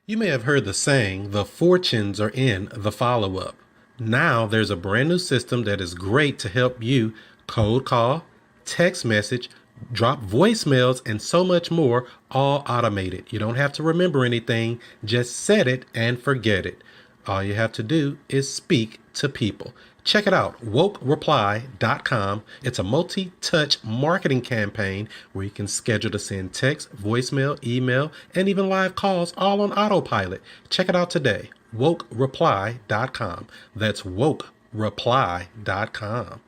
You may have heard the saying, the fortunes are in the follow-up. Now there's a brand new system that is great to help you cold call, text message, drop voicemails, and so much more, all automated. You don't have to remember anything. Just set it and forget it. All you have to do is speak to people. Check it out, wokereply.com. It's a multi-touch marketing campaign where you can schedule to send text, voicemail, email, and even live calls all on autopilot. Check it out today, wokereply.com. That's wokereply.com.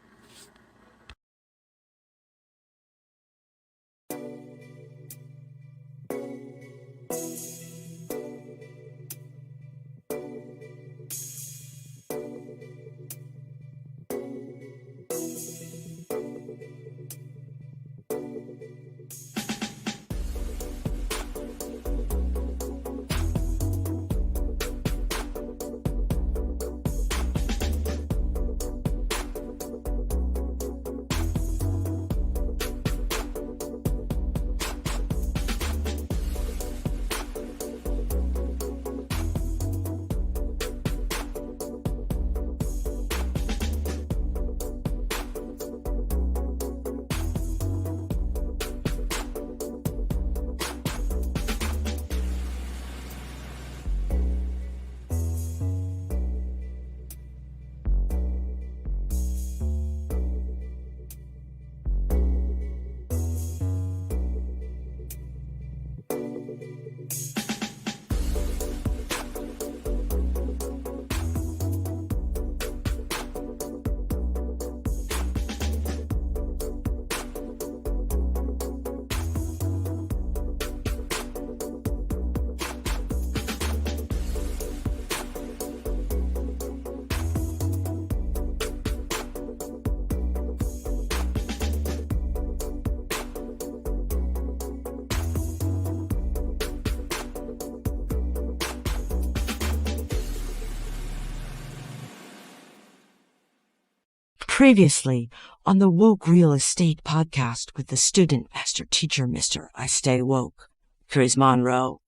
Previously on the Woke Real Estate podcast with the student master teacher, Mr. I Stay Woke, Chris Monroe.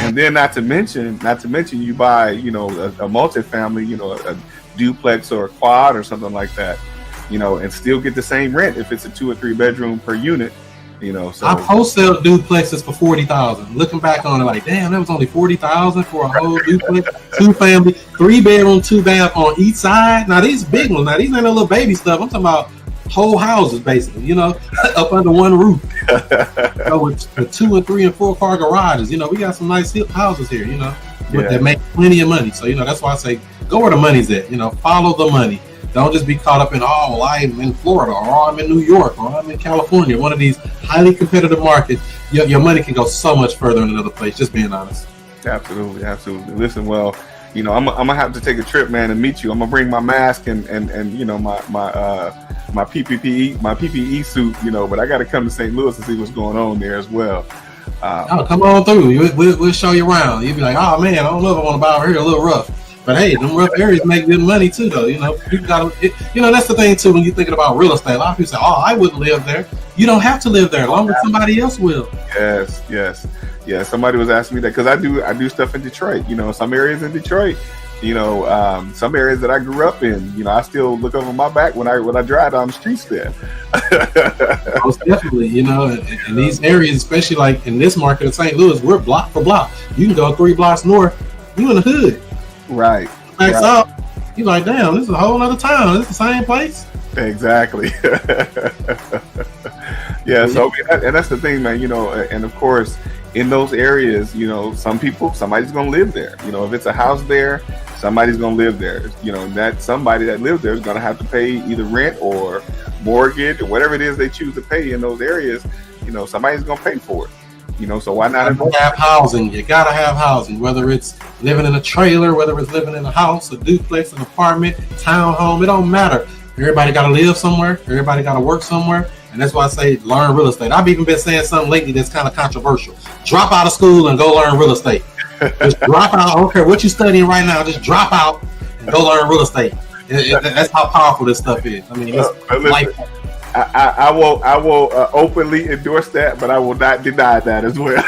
And then not to mention you buy, you know, a multifamily, you know, a duplex or a quad or something like that, you know, and still get the same rent if it's a 2 or 3 bedroom per unit, you know. So I've wholesale duplexes for $40,000. Looking back on it, like, damn, that was only $40,000 for a whole duplex, 2 family, 3 bedroom, 2 bath on each side. Now these big ones, now these ain't no little baby stuff. I'm talking about whole houses, basically, you know, up under one roof. So with 2 and 3 and 4 car garages, you know, we got some nice houses here, you know, that make plenty of money. So, you know, that's why I say go where the money's at, you know, follow the money. Don't just be caught up in, oh, well, I'm in Florida, or I'm in New York, or I'm in California, one of these highly competitive markets. Your money can go so much further in another place, just being honest. Absolutely, absolutely. Listen, well, you know, I'm gonna have to take a trip, man, and meet you. I'm gonna bring my mask and you know, my PPE suit, you know, but I got to come to St. Louis to see what's going on there as well. Come on through. We'll show you around. You'll be like, oh man, I don't know if I want to buy over here, a little rough. But hey, them rough areas make good money too, though. You know, you know, that's the thing too. When you're thinking about real estate, a lot of people say, "Oh, I wouldn't live there." You don't have to live there, as long as somebody else will. Yes. Somebody was asking me that because I do stuff in Detroit. You know, some areas in Detroit. You know, some areas that I grew up in. You know, I still look over my back when I drive down the streets there. Most definitely, you know, in these areas, especially like in this market in St. Louis, we're block for block. You can go 3 blocks north, you in the hood. Right. Backs up. You're like, damn, this is a whole other town. This is the same place. Exactly. Yeah. So, and that's the thing, man. You know, and of course, in those areas, you know, somebody's gonna live there. You know, if it's a house there, somebody's gonna live there. You know, and that somebody that lives there is gonna have to pay either rent or mortgage or whatever it is they choose to pay in those areas. You know, somebody's gonna pay for it. You know, so why not have housing? You gotta have housing, whether it's living in a trailer, whether it's living in a house, a duplex, an apartment, townhome. It don't matter. Everybody gotta live somewhere. Everybody gotta work somewhere. And that's why I say learn real estate. I've even been saying something lately that's kind of controversial. Drop out of school and go learn real estate. Just drop out. I don't care what you're studying right now. Just drop out and go learn real estate. That's how powerful this stuff is. I mean, it's life. I will openly endorse that, but I will not deny that as well.